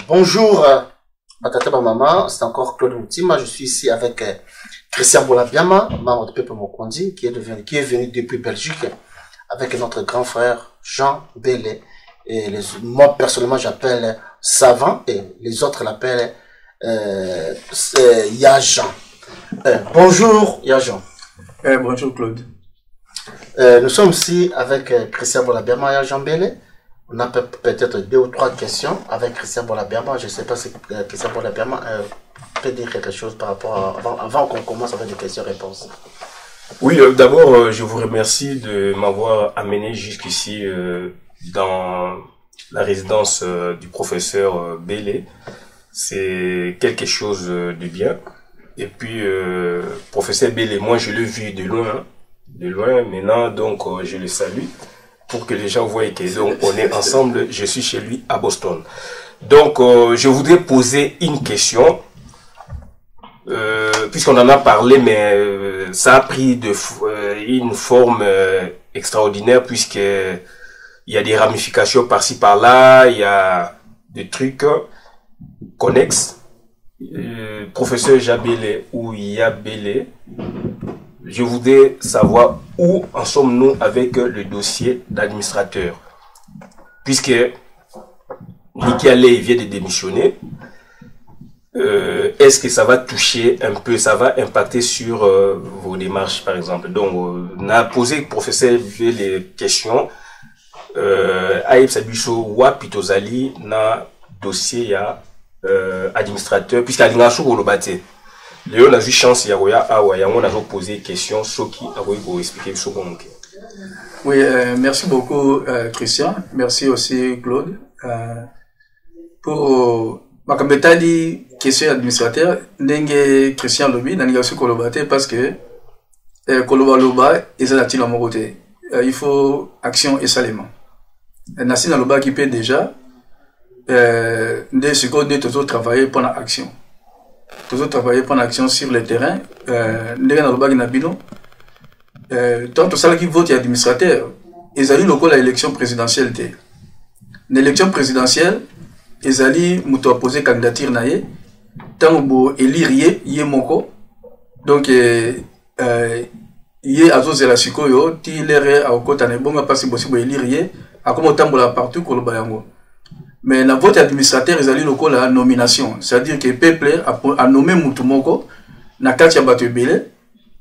Bonjour à Tata Maman, c'est encore Claude Moutima. Je suis ici avec Christian Bolabiama, membre de Peuple Mokondi, qui est venu depuis Belgique avec notre grand frère Jean Bélé. Et moi personnellement j'appelle Savant et les autres l'appellent Yajan. Bonjour Yajan. Bonjour Claude. Nous sommes ici avec Christian Bolabiama et Jean Bélé. On a peut-être 2 ou 3 questions avec Christian Bolabiama. Je ne sais pas si Christian Bolabiama peut dire quelque chose par rapport avant qu'on commence avec des questions-réponses. Oui, d'abord, je vous remercie de m'avoir amené jusqu'ici dans la résidence du professeur Bélé. C'est quelque chose de bien. Et puis, professeur Bélé, moi, je l'ai vu de loin. Maintenant, donc, je le salue. Pour que les gens voient que donc, on est ensemble, je suis chez lui à Boston. Donc, je voudrais poser une question, puisqu'on en a parlé, mais ça a pris une forme extraordinaire, puisqu'il y a des ramifications par-ci par-là, il y a des trucs connexes. Professeur Jabélé ou Yabélé, je voudrais savoir où en sommes-nous avec le dossier d'administrateur. Puisque Niki Alé vient de démissionner, est-ce que ça va toucher un peu, ça va impacter sur vos démarches par exemple? Donc, on a posé au professeur les questions. Aïb Sabiso ou Pitozali, na dossier ya administrateur, puisqu'il y a un batté. Léon a eu chance, il y a posé des questions, ceux qui ont expliqué ce qu'on a. Oui, merci beaucoup Christian, merci aussi Claude. Pour ma compétence question administrateur, n'engue Christian Lobi, n'engue aussi Kolobate parce que Kolobaloba est à la mon côté. Il faut action et salement. Nassi Naloba qui peut déjà, ce qu'on est toujours travailler pendant action. Toujours travailler pendant action sur le terrain. Tant tout ça qui vote administrateur, ils allaient local à l'élection présidentielle. L'élection présidentielle, ils allaient poser candidature naïe. Tant que élire yé moko. Donc yé azo la sikoyo, ti lere a okota ne bonga pas si possible élire yé. A comme autant pour la partout que le bayango. Mais la vote administrateur, ils allaient local à nomination. C'est-à-dire que le peuple a nommé Moutoumoko, na katia batu belé,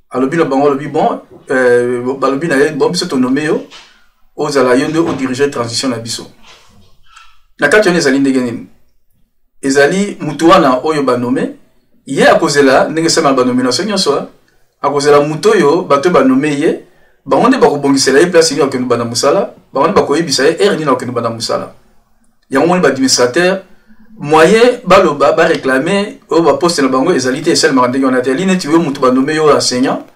a lobi na bango lobi bon, balobi na bon biso to nommé yo, aux alayondo au diriger transition na biso. Na katia les allés ndegeni. Ils allaient Moutouana oyo ba nommé, yé a cause là, nenge sama ba nomination nyonso, a cause là Moutoyo batu ba nommé yé, bango ne ba ko bongisela yé place ni okenu bana musala, bango ne ba ko yebisa yé erni na okenu bana musala. Il y a un moment administrateur moyen baloba ba réclamer au ba poste na bango ezalité et seulement ndenge on a télé tu veux mutu ba nommer yo enseignant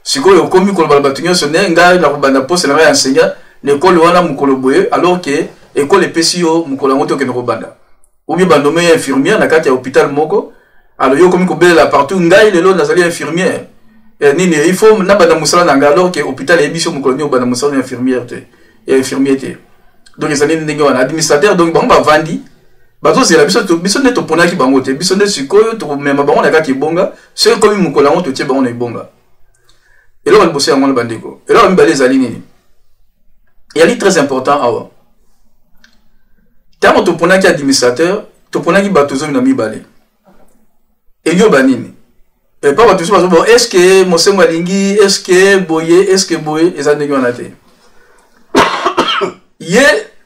siko yo komi ko ba batunyo sonné nga na ko bana poste na enseignant l'école wana mukolo boye alors que école PCO mukolo ngoto ke no banda ou bien ba nommer infirmière na kati ya hôpital moko alors yo komi ko belela partout ngai lelo nazali infirmière et nini il faut na bana musala na alors que hôpital ebiso mukolo nyo bana musala infirmière te et infirmière te. Donc les années n'engagent un administrateur donc bon bah vandi bateau c'est la biso neto pona ki bango te biso neto sikoyo to même bango na kati bonga c'est comme mukola on to tie bango na bonga et là on bosser en bandeko et là on balé zalini et ali très important awa tamo to pona ki administrateur to pona ki bateau zo na mi balé et yo banini et pas bateau so bon est-ce que mosengo alingi est-ce que boye et ça n'engagent na te yé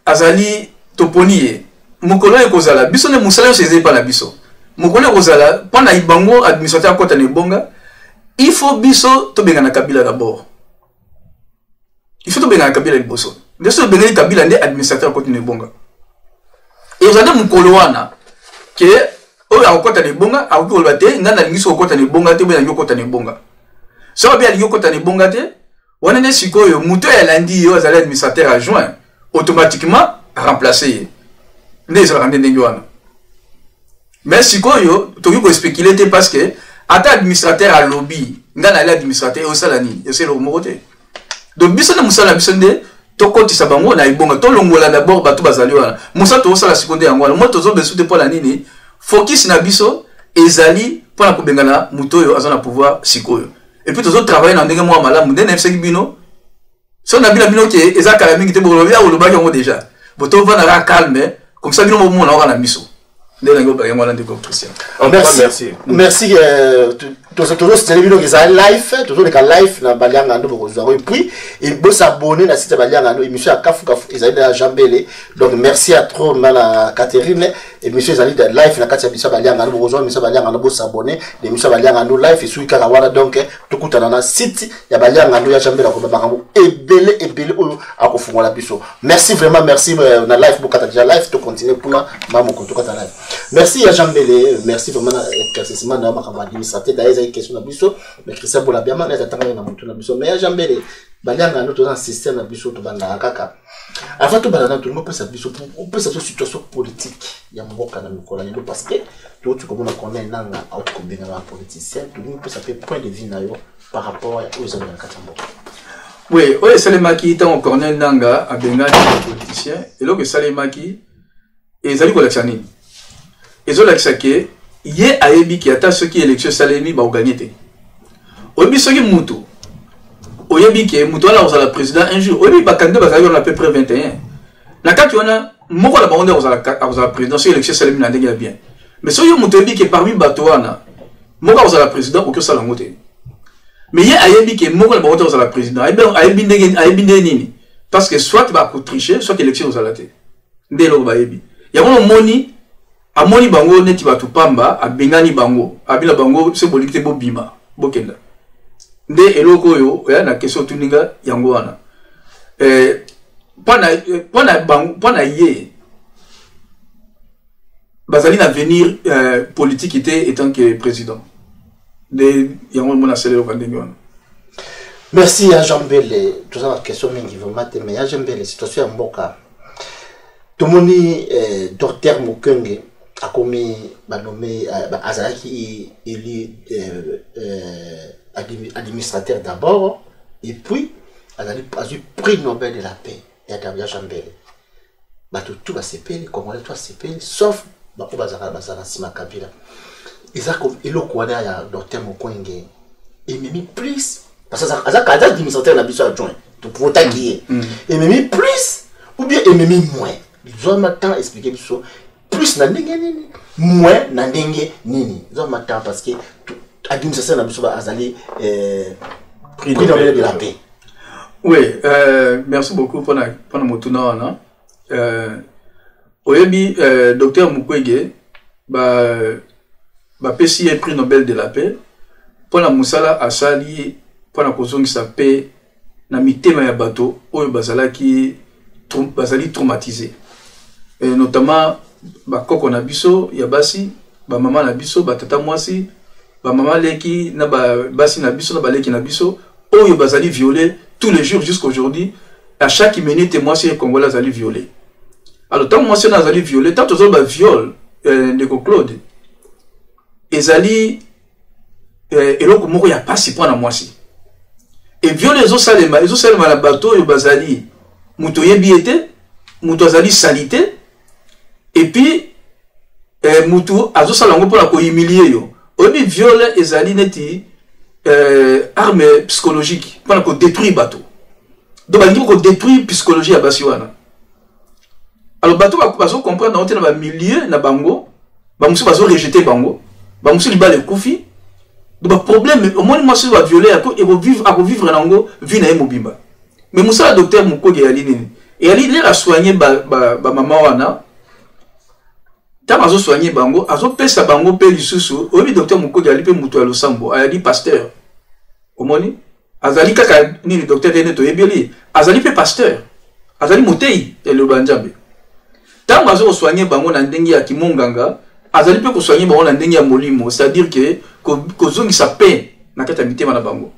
azali toponiye mukolo ekozala biso ne musala chez pas la biso mukolo ekozala pona ibango administrateur kota ne bonga il faut biso to benga na kabila d'abord il faut to benga na kabila liboso biso benga na kabila ndé administrateur kota ne bonga et ozana mukolo wana ke o ya kota ne bonga a ko bate ngana lingiso kota ne bonga te benga kota ne bonga so bien lingiso kota ne bonga te wana ne sikoyo muto ya landi yo azali administrateur adjoint automatiquement remplacé. Mais si tu peux spéculer parce que à administrateur à lobby, ngana l'administrateur au salani, et c'est le mot. Donc bisone musala bisonde to kotisa bango na ibonga to longola d'abord bato bazali wana musa to sala seconde yango wana moto zo besoute pour la nini focus na biso ezali pour la kubengana muto yo azana pouvoir sikoyo et puis tozo travailler na ndenge mo malamu ndene fseki bino so na bino ke eza kala mingi te bolo ya oloba yango déjà boto va na calme comme ça bino mo na wana miso ndene ngo ba yango na ndeko Christian. Merci toujours c'est vidéo qui est live toujours les live na balianga ndo bokozwa et puis il faut s'abonner na site balianga ndo émission à kafu ezali na Jambele donc merci à trop na Catherine émission ezali de live na kati ya émission balianga ndo bokozwa émission balianga ndo s'abonner l'émission balianga ndo live et sur kaka wana donc tokutana na site ya balianga ndo ya Jambele ko bakango ebele oyo akofungola biso merci vraiment merci na live bokata déjà live to continuer pour na mamo ko tokata live merci ya Jambele merci vraiment na éclaircissement na makambo administratif d'ailleurs question na biso mais Christian Bolabiama na tatanga na mutu na biso mais ya Jambele balianga ndo to na système na biso to banda kaka avant to banda to mo pesa biso on peut cette situation politique ya mboka na mikola ndo parce que to tu comme on connaît nanga au kombina na politicien to mo pesa point de vue na yo par rapport aux hommes na katambo. Oui, oye Salemaki tant Corneille Nanga a benga des politiciens et là que Salemaki ezali kolakshani ezo laksake ye ayebi ki ata ceux qui élection Salemi ba gagner te oyebi soki mutu oyebi ki mutu ala ozala président un jour oyebi ba candidat bazali on à peu près 21 na kati wana moko la bango ozala président sur élection Salemi na ndenge ya bien mais soki mutu oyebi ki parmi bato wana moko ozala président okyo sala ngote mais ye ayebi ki moko la bango ozala président ayebi ndenge nini parce que soit ba ko tricher soit élection ozala te ndelo ba yebi ya mono moni amoni bango neti batu pamba abengani bango abila bango se bolikite bo bima bokenda nde eloko yo ya na question tuninga yango wana pana ye bazali na venir politique était étant que président de yango mona sele lo kandenge wana. Merci à Jambele tout ça question mingi vraiment mais ya Jambele situation ya mboka tomoni docteur Mukenge a commis nommé Azalaki élu administrateur d'abord et puis a eu prix Nobel de la paix et a Jambele tout va se payer comme on doit se payer sauf Bazara Sima Kabila ils a comme il a ya docteur Mukenge et même plus parce que Azaka administrateur na biso adjoint pour voter qui et même plus ou bien et même moins ils ont maintenant expliqué biso plus na ndenge nini moins na ndenge nini zo matin parce que administration na biso ba azali prix Nobel de la paix. Oui, merci beaucoup pour motuna wana oyebi docteur Mukwege ba pesi prix Nobel de la paix pour la musala asali pour la kozongisa paix na mitema ya bato oyo bazali traumatisé et notamment bakoko na biso ya basi ba mama na biso ba tata mwasi ba mama leki na ba basi na biso na ba leki na biso oyo bazali violé tous les jours jusqu'à aujourd'hui à chaque minute mwasi et congolais bazali violé alors tant mwasi na bazali violé tant tozo ba viol de Claude ezali eloko moko ya pasi pour na mwasi et viol ezo salema na bato oyo bazali muto yebi ete muto azali salité et puis mutu azosala ngo pona ko humilier yo obi viol ezali neti arme psychologique pona ko détruire bato donc balingi ko détruire psychologie ya basi wana alors bato bazo comprendre na ba milieu na bango ba musu bazo rejeter bango ba musu libale kufi donc ba problème au moins moi va violer à vivre nango vie na mobimba mais musa docteur Mukwege yali nini et yali les a soigné ba mama wana tant azo soigner bango azo pesa bango pe lisusu obi docteur Mukwege ali pe mutu ya losambo ali pasteur omoni azali kaka nini docteur René to yebeli azali pe pasteur azali motei ya le banjambe tant azo soigner bango na ndenge ya kimonganga azali pe ko soigner bango na ndenge ya molimo c'est-à-dire que ko zongisa paix na kata mitema na bango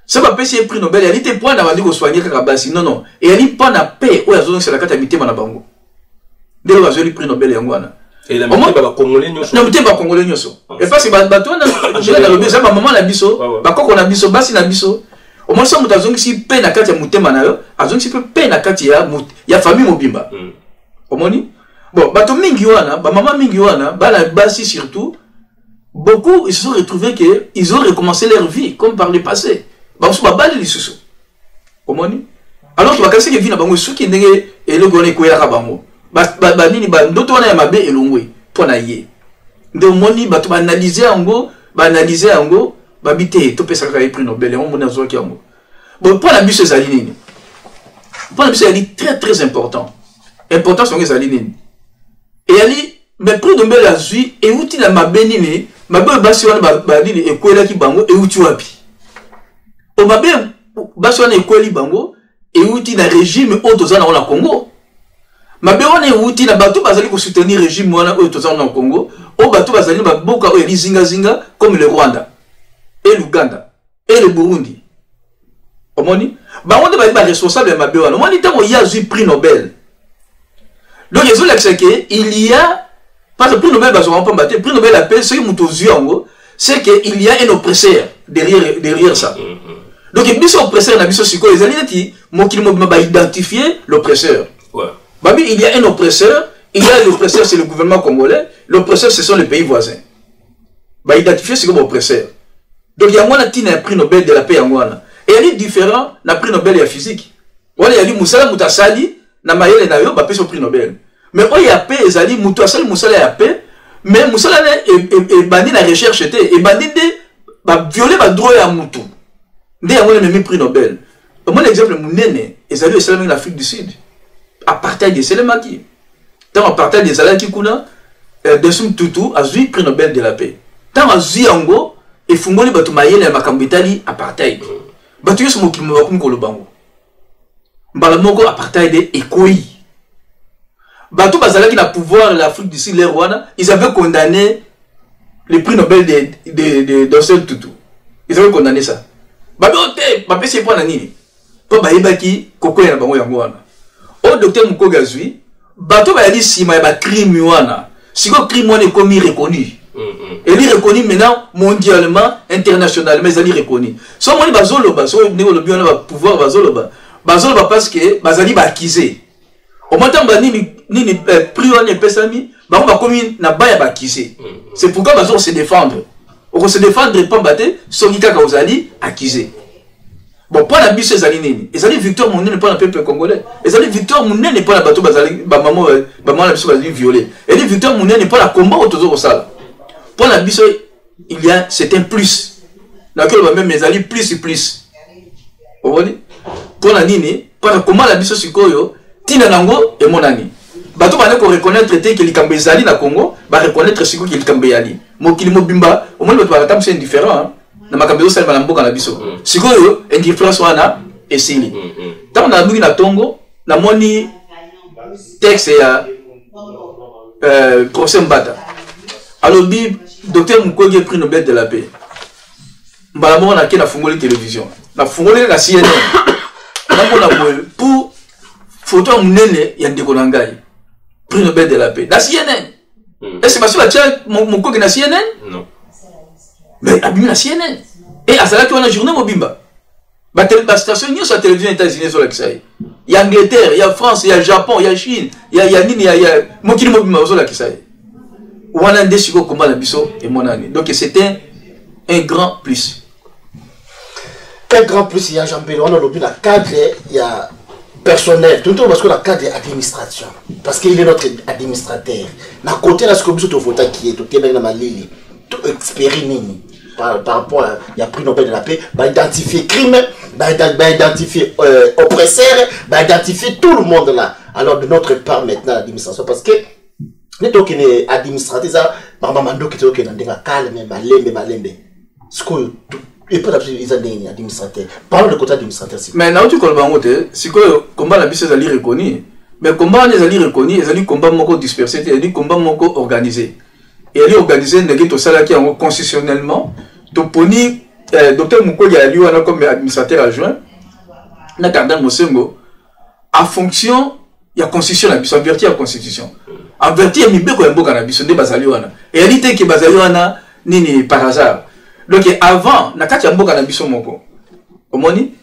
ça va pesi prix Nobel ali te point na bandi ko soigner kaka basi non et ali pas na paix o azongisa na kata mitema na bango de la jolie prix Nobel yangwana et la mitema ba congolais nyoso na mitema congolais nyoso et parce que bato na je na lobi ça ba maman na biso ba koko na biso basi na biso au moins ça mutazongi si pe na kati ya mutema na yo azongi si pe na kati ya famille mobimba omoni bon bato mingi wana ba mama mingi wana bana basi surtout beaucoup ils se sont retrouvés que ils ont recommencé leur vie comme par le passé ba so ba bali lisusu omoni alors que bakasi ke vina bango suki ndenge eloko ne ko ya bango ba nini ba ndoto wana ya mabe elongwe pona ye nde omoni bato ba analyser yango babité to pesa ka prix Nobel on mona zo ki yango bon pour la biso ezali nini pour la biso ezali très important son ezali nini et ali mais prix Nobel azui et outi na mabe nini mabe basi wana ba nini ekwela ki bango e outi wapi o mabe basi wana ekweli bango et outi na régime otozana na Congo mabe wana e outi na bato bazali ko soutenir régime wana otozana na Congo o bato bazali ba boka o zinga comme le Rwanda et l'Ouganda et le Burundi. Omoni ba on est pas responsable de mabe wana omoni tango ya zui prix Nobel donc ils ont l'accepté il y a parce que prix Nobel ba so pas battre prix Nobel appelle ce muto zui yango c'est que il y a un oppresseur derrière ça donc il biso oppresseur na biso siko les alliés mokili mo ba identifier l'oppresseur babi il y a un oppresseur il y a l'oppresseur c'est le gouvernement congolais l'oppresseur ce sont les pays voisins ba identifier ce comme oppresseur donc il y a moins un prix Nobel de la paix en Ghana et il est différent na prix Nobel ya physique wala yali musala mutasali na mayele na yo ba pesa prix Nobel mais o ya paix ezali mutasali musala ya paix mais musala e bandi na recherche te e bandi de ba violer ba droit ya mutu nde yango le prix Nobel mon exemple munene ezali esalami na Afrique du Sud apartheid de Selemaki tant apartheid de Zalaki kuna Desum Tutu azui prix Nobel de la paix tant azui yango et fungoli bato mayele ya makambo itali apartheid bato yoso mokili mabakum kolobango mbala moko apartheid ekoi bato bazalaki na pouvoir l'Afrique du Sud les Rwanda ils avaient condamné le prix Nobel de Desum Tutu ils avaient condamné ça bato te bapesi po na nini po bayebaki kokoya na bango yango wana o docteur Mukwege azui bato bayali sima ya ba crime wana siko crime wana ekomi reconnu. Elle est reconnue maintenant mondialement, internationalement, elle est reconnue. Si on est bazoloba, si on a pouvoir bazoloba parce que bazali ba accusé. Au moment où ni prix on est pesami, on va comme na ba ya ba accusé. C'est pourquoi bazol se défendre. On se défendre pas battre, son kika kauzali accusé. Bon, pour la biche ezali nini? Ezali victoire monene pour le peuple congolais. Ezali victoire monene pour la bateau bazali ba maman la biche bazali violé. Ezali victoire monene pour la combat autour de ça. Pour la biche, il y a c'est un plus. D'accord, même mes alliés plus. Vous voyez? Pour la nini, pour comment la biche sikoyo, tina nango et mon ami. Bato ba ko reconnaître que les Kambezali na Congo, ba reconnaître siko que les Kambeyali. Mo kilimo bimba, au moins bato ba tam c'est différent. Na makambezo sala na mboka na biso. Sikoyo indifférence wana esili. Tant na bungi na Tongo, na moni texte ya procès Mbata. Alors, docteur Mukwege prix Nobel de la paix. Mbalamoko na kena fungoli télévision. Na fungoli la CNN. Pour photo munene ya ndeko na ngai. Prix Nobel de la paix. La CNN. Est-ce que parce que la tia Mukwege na CNN? Non. Mais abimi na CNN. Et à cela tu as une journée mobimba. Ba station ni sur la télévision États-Unis sur la Kisaï. Il y a Angleterre, il y a France, il y a Japon, il y a Chine, il y a nini, il y a mokili mobimba sur la Kisaï. Donc c'était un grand plus. Un grand plus, il y a Jean-Pélo, on a le cadre, il y a personnel, tout parce que la cadre est administration. Parce qu'il est notre administrateur. Dans côté, là, ce que vous avez qui est tout est dans ma ligne, tout expérimenté par rapport à il y a prix Nobel de la paix, bah identifier crime, bah identifier oppresseur, bah identifier tout le monde là. Alors de notre part maintenant l'administration, parce que les gens qui sont administratifs, ils sont calmes, malembe. Ce que et pas d'administrateur administrateur. Parlons de côté administrateur. Mais là où tu comprends, c'est que le combat la bise est reconnu. Mais le combat est reconnu, c'est un combat dispersé, c'est un combat organisé. Et il est organisé constitutionnellement. Donc, pour nous, docteur Mukwege a lui comme administrateur adjoint, en fonction de la constitution, averti la constitution. Averti mi beko ya mboka na biso nde bazali wana. Et elle dit que bazali wana nini par hasard. Donc avant na kati ya mboka na biso moko. Omoni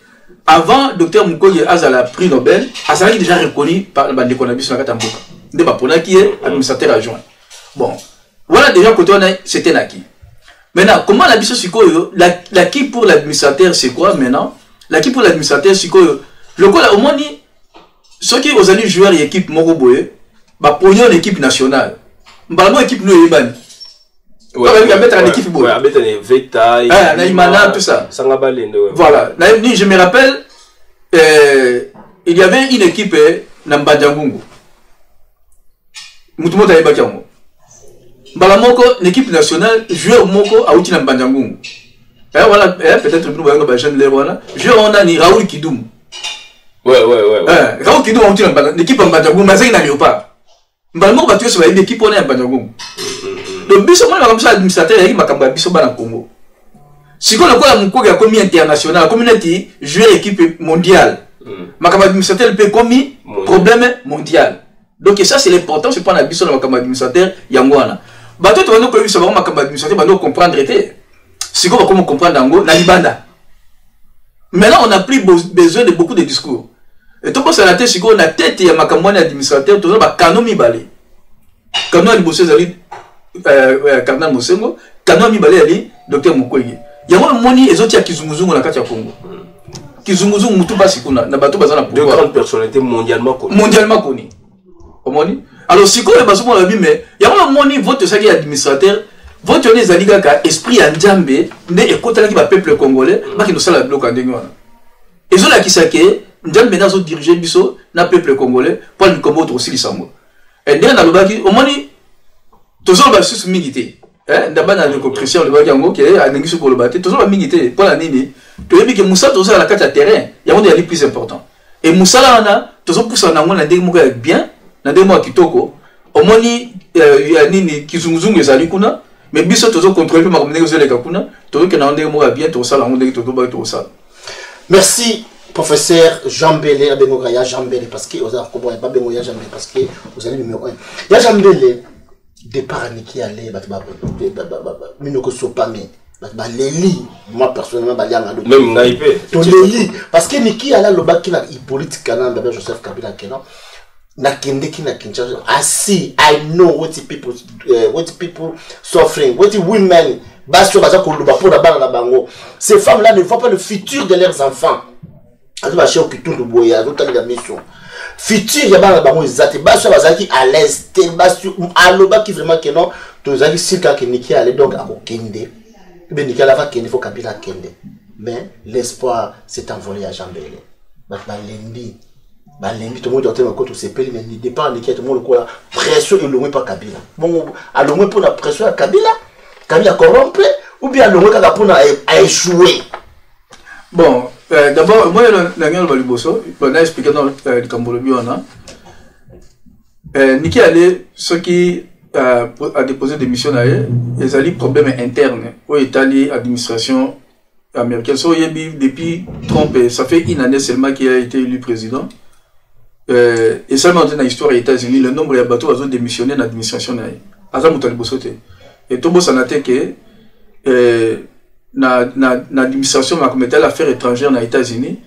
avant Dr Mukwege azala prix Nobel, azala déjà reconnu par le Konabis sur la Katamboka. De Bapona qui est administrateur adjoint. Bon, voilà déjà côté on a c'était Naki. Maintenant, comment la biso sikoyo, l'acquis pour l'administrateur c'est quoi maintenant? L'acquis pour l'administrateur sikoyo, le quoi au moins ni ceux qui aux années joueurs et équipe Moroboye, bah pour une équipe nationale. Mbalo équipe nous Ebani. Ouais, l'équipe ouais, avec les Veta, Naïmana, tout ça. Voilà. Je me rappelle, il y avait une équipe Nambadjangungu. Moutoumota Ebakiamo. Balamoko, l'équipe nationale, joueur Moko a outil Nambadjangungu. Voilà, peut-être nous voyons Bajan Lewana. Joueur on a ni Raoul Kidoum. Ouais. Raoul Kidoum a outil l'équipe Nambadjangungu, mais il n'a pas. Balamoko va tuer sur l'équipe on est Nambadjangungu. Le biso moi comme ça administrateur il m'a cambié biso bana Congo. Si qu'on a quoi Mukwege comme international, communauté jouer équipe mondiale. Ma cambié administrateur peut comme problème mondial. Donc ça c'est l'important c'est pas la biso na cambié administrateur yangwana. Bato to no ko biso ba ma cambié administrateur ba no comprendre été. Si qu'on va comment comprendre ngo na libanda. Maintenant on a pris besoin de beaucoup de discours. Et tout ça la tête si qu'on a tête ya makamwani administrateur to ba kanomi balé. Kanomi bosse zali Cardinal Mosengo, Kanomi Mibale ali Dr Mukwege. Yango moni ezoti ya kizunguzungu na kati ya Congo. Kizunguzungu mutu basi kuna na bato bazana pouvoir. De grandes personnalités mondialement connues. Mondialement connues. Omoni. Alors siko le baso mo mais yango moni vote saki administrateur, vote les aliga ka esprit ya Nzambe nde ekotala ki ba peuple congolais ba ki no sala bloc ndenge wana. Ezola kisake Nzambe nazo diriger biso na peuple congolais pour le Congo aussi lisango. Et ndenge na lobaki omoni toujours la sous milité d'abord dans le Christian le bagango qui est à n'enguisu pour le battre toujours la milité pour la nini tu as vu que Moussa toujours à la carte à terrain il y a un des plus important et Moussa là on a toujours pour ça on a un des mots bien dans des mots kitoko au moins il y a nini kizunguzungu ezali kuna mais biso toujours contrôler ma communauté les kakuna toujours que dans des mots bien tout ça là on dit tout ça. Merci professeur Jean Belé Abengogaya Jean Belé parce que vous avez compris pas Bengoya Jean Belé parce que vous allez numéro 1 il y a Jean Belé départ Niki allait minoko sopami leli moi personnellement balianga même naipé to leli parce que Niki allait le bac qui na Hippolyte Kana Baba Joseph Kabila Kenan na kende ki na Kinshasa I know what people suffering what women baso baza ko luba pour la bana na bango ces femmes là ne voient pas le futur de leurs enfants azo ba chez Kitundu Boya azo tali la mission futur ya bana bango ezate baso bazaki à l'aise te baso aloba ki vraiment que non tozaki sika ke Niki allait donc à Kende ben Niki la va Kende faut Kabila Kende mais l'espoir s'est envolé à Jean Belé balembi tout le monde doit être côté CPL mais il dépend Niki tout le monde quoi pression et loin pas Kabila bon à loin pour la pression à Kabila corrompu ou bien loin kaka pour a échouer. Bon d'abord moi la ngalo baliboso on a expliqué dans le Cambolobi on a Niki allait ce qui a déposé des missions là les alliés problèmes internes au Italie administration américaine so depuis Trump ça fait une année seulement qu'il a été élu président et seulement dans l'histoire des États-Unis le nombre de bateaux a démissionné dans l'administration là aza mutali bosote et tout ça n'a été que na l'administration ma comité d'affaires étrangères aux États-Unis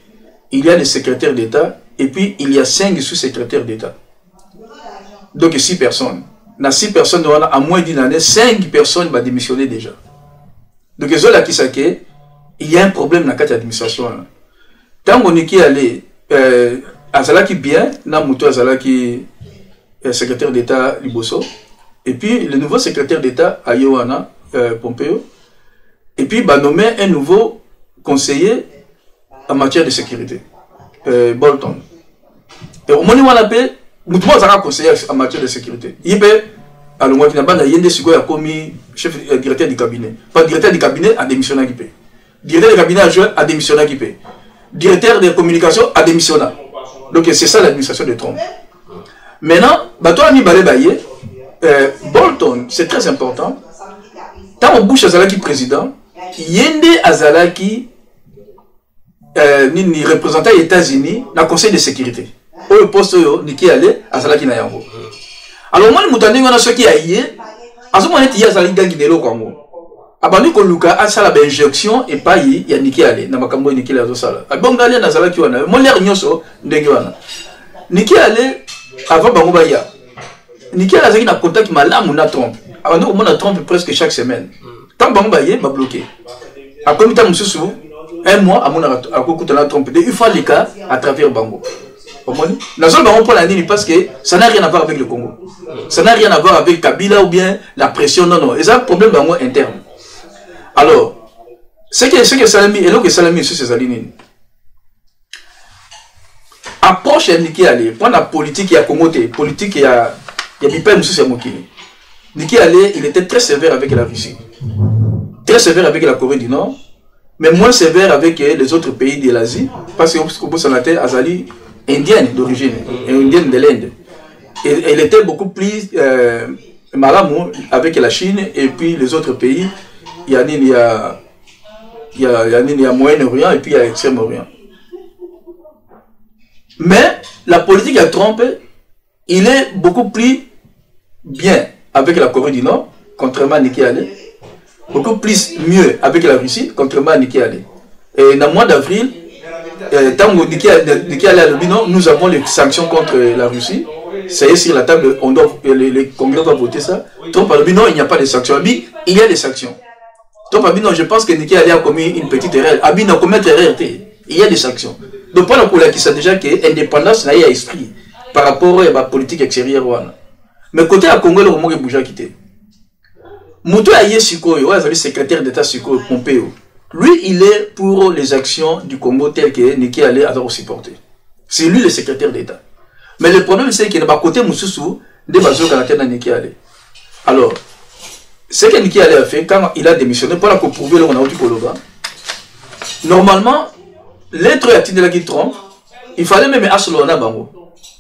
il y a des secrétaires d'État et puis il y a 5 sous-secrétaires d'État donc 6 personnes na 6 personnes à moins d'une année 5 personnes vont démissionner déjà donc ils ont là qui sait il y a un problème dans cette administration tant qu'on est qui allait azalaki bien na muto azalaki secrétaire d'État Liboso et puis le nouveau secrétaire d'État à Yohana Pompeo et puis bah nommé un nouveau conseiller en matière de sécurité Bolton et au moment où on appelle mutumo azaka conseiller en matière de sécurité il peut à l'ongwa qui n'a pas yende siko ya commis chef directeur du cabinet pas directeur du cabinet a démissionné qui peut directeur du cabinet adjoint a démissionné qui peut directeur de communication a démissionné donc c'est ça l'administration de Trump maintenant bato ami balé baye Bolton c'est très important tant au Bush azalaki président yende azalaki ni représentant des États-Unis dans le Conseil de sécurité au poste Niki allait azalaki na yango alors moi mutandingo na soki aye azo moneti ya azalaki gangi nelo kwango abandi ko luka asala ba injection et pas il y a Niki Ale na makambo Niki Ale azosala abonga ale na zala ki wana mo l'air nyoso ndenge wana Niki Ale avant bango ba ya Niki Ale azaki na contact malamu na Trump abandi ko mona Trump presque chaque semaine tant bango ba ye ba bloqué après mi ta mususu un mois amona akokuta na Trump il faut les cas à travers bango la zone bango pour la nini parce que ça n'a rien à voir avec le Congo ça n'a rien à voir avec Kabila ou bien la pression non et ça un problème bango interne. Alors, ce que Salami, et là que Salami sur ces alignes, approche Niki Ale, pour la politique, il y a Congoté, politique, il y a Bipel Moussou Samokini. Niki Ale, il était très sévère avec la Russie, très sévère avec la Corée du Nord, mais moins sévère avec les autres pays de l'Asie, parce que Kobo Sanate, Azali, indienne d'origine, indienne de l'Inde. Et elle était beaucoup plus malamou avec la Chine et puis les autres pays. Il y a Moyen-Orient et puis il y a Extrême-Orient. Mais la politique à Trump, il est beaucoup plus bien avec la Corée du Nord, contrairement à Niki Ale. Beaucoup plus mieux avec la Russie, contrairement à Niki Ale. Et dans le mois d'avril, tant que Niki Ale a le bilan, nous avons les sanctions contre la Russie. Ça y est sur la table, les Congrès doivent voter ça. Trump a le bilan, il n'y a pas de sanctions. Il y a des sanctions. Donc, Abino, je pense que Niki Ale a commis une petite erreur. Abino commet une erreur. Il y a des sanctions. Donc, pour la qui sait déjà que l'indépendance n'a pas esprit par rapport à la politique extérieure. Mais côté à Congo, le moment que Bouja quitté. Moutou Aye Sikoyo, le secrétaire d'État Sikoyo, Pompeo. Lui, il est pour les actions du Congo telles que Niki Ale a supporté. C'est lui le secrétaire d'État. Mais le problème, c'est qu'il n'y a pas côté Moussoussou, des bateaux canadiens dans Niki Ale. Alors, ce que Niki Ale a fait quand il a démissionné pour la prouver le Ronaldo Koloba. Normalement, l'être à Tindelaki Trump, il fallait même Asolona Bango.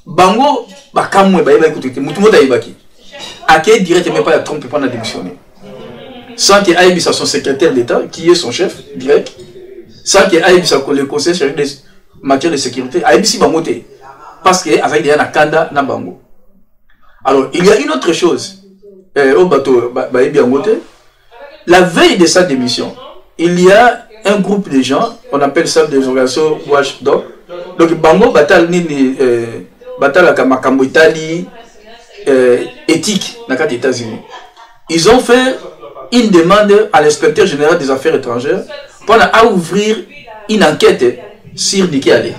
Bango, Bakamwe, Baïba écoutez, Moutumo Daïbaki. Aké directement pas la Trump pour démissionner. Sans qu'il aille son secrétaire d'État, qui est son chef direct, sans qu'il aille le conseil chargé de matière de sécurité, aille si Bangote. Parce qu'il y a un Kanda na Bango. Alors, il y a une autre chose. Au bateau, la veille de sa démission, il y a un groupe de gens, on appelle ça des organisations watchdog. Donc, Bango Batal Nini, Batal Makambo Italie, éthique, dans les États-Unis. Ils ont fait une demande à l'inspecteur général des affaires étrangères pour ouvrir une enquête sur Niki Ale.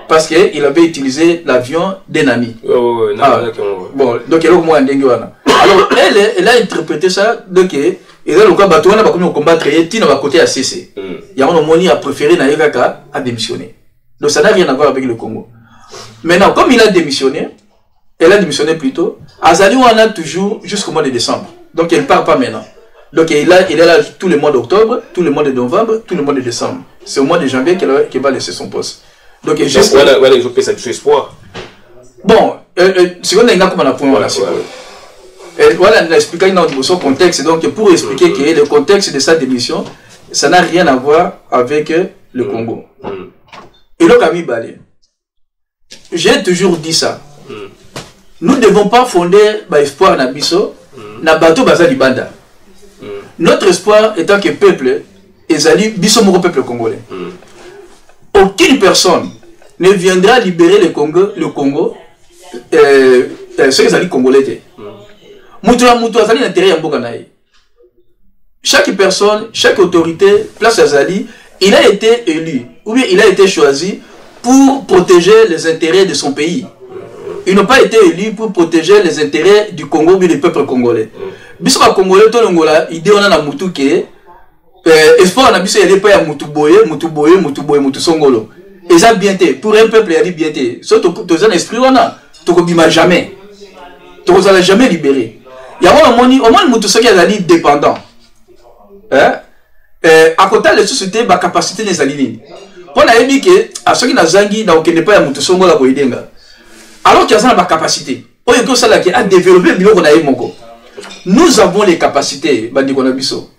Parce qu'il avait utilisé l'avion d'un ami. Bon, donc il y a au moins un dingue. Alors, elle a interprété ça, donc, et là, le bateau, on a combattre, il a côté à cesser. Il y a un moment, a préféré Naïgaka à démissionner. Donc, ça n'a rien à voir avec le Congo. Maintenant, comme il a démissionné, elle a démissionné plus tôt, Azali, on a toujours jusqu'au mois de décembre. Donc, elle ne part pas maintenant. Donc, il est là tout le mois d'octobre, tout le mois de novembre, tout le mois de décembre. C'est au mois de janvier qu'elle va laisser son poste. Donc, juste. Voilà, ils ont fait ça du espoir. Bon, c'est qu'on a une comme on a point, voilà, c'est voilà, on a expliqué dans son contexte. Donc, pour expliquer que le contexte de sa démission, ça n'a rien à voir avec le Congo. Et donc, Ami Balé, j'ai toujours dit ça. Nous ne devons pas fonder l'espoir dans Bisso, dans Bato Bazali Banda. Notre espoir étant que peuple, Ezali, Bisso mon peuple congolais. Aucune personne ne viendra libérer le Congo, ce que les Congolais. Chaque personne, chaque autorité, place Azali, il a été élu, ou bien il a été choisi pour protéger les intérêts de son pays. Ils n'ont pas été élus pour protéger les intérêts du Congo ou du peuple congolais. Bissoba Congolais, tout le monde, il dit on a un moutou qui est espoir, on a il n'est pas à Moutou Songolo. Et ça, bien été. Pour un peuple, il a dit bien été. Surtout, tu as un esprit, on a. Tu ne jamais. Tu ne jamais libéré. Il y a un moment, au moins, Moutou Songolo a dit dépendant. À côté de la société, la capacité des alignés. On a dit que, à ceux qui n'ont zangi, on ne pas à Moutou Songolo pour aider. Alors qu'il y a une capacité. On a dit à développer le niveau qu'on a eu. Nous avons les capacités, Bandi Konabiso.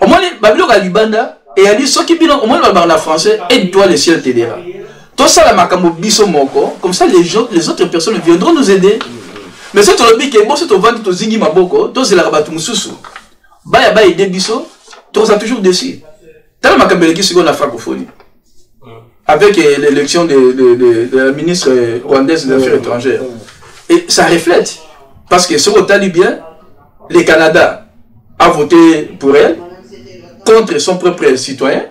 Au moins, Babylon a Libanda, et elle dit, ceux qui viennent au moins en français, aide-toi, le ciel t'aidera. Tout ça, la Makambo Biso Moko, comme ça, les autres personnes viendront nous aider. Mais si tu le dis que bon, si tu vends ton zingi maboko, toi, c'est la rabat Moussousou. baya baya idée biso to ça toujours dessus dans ma kabeleki sur la francophonie avec l'élection de la ministre rwandaise des Affaires étrangères et ça reflète parce que sur le talibien le Canada a voté pour elle contre son propre citoyen,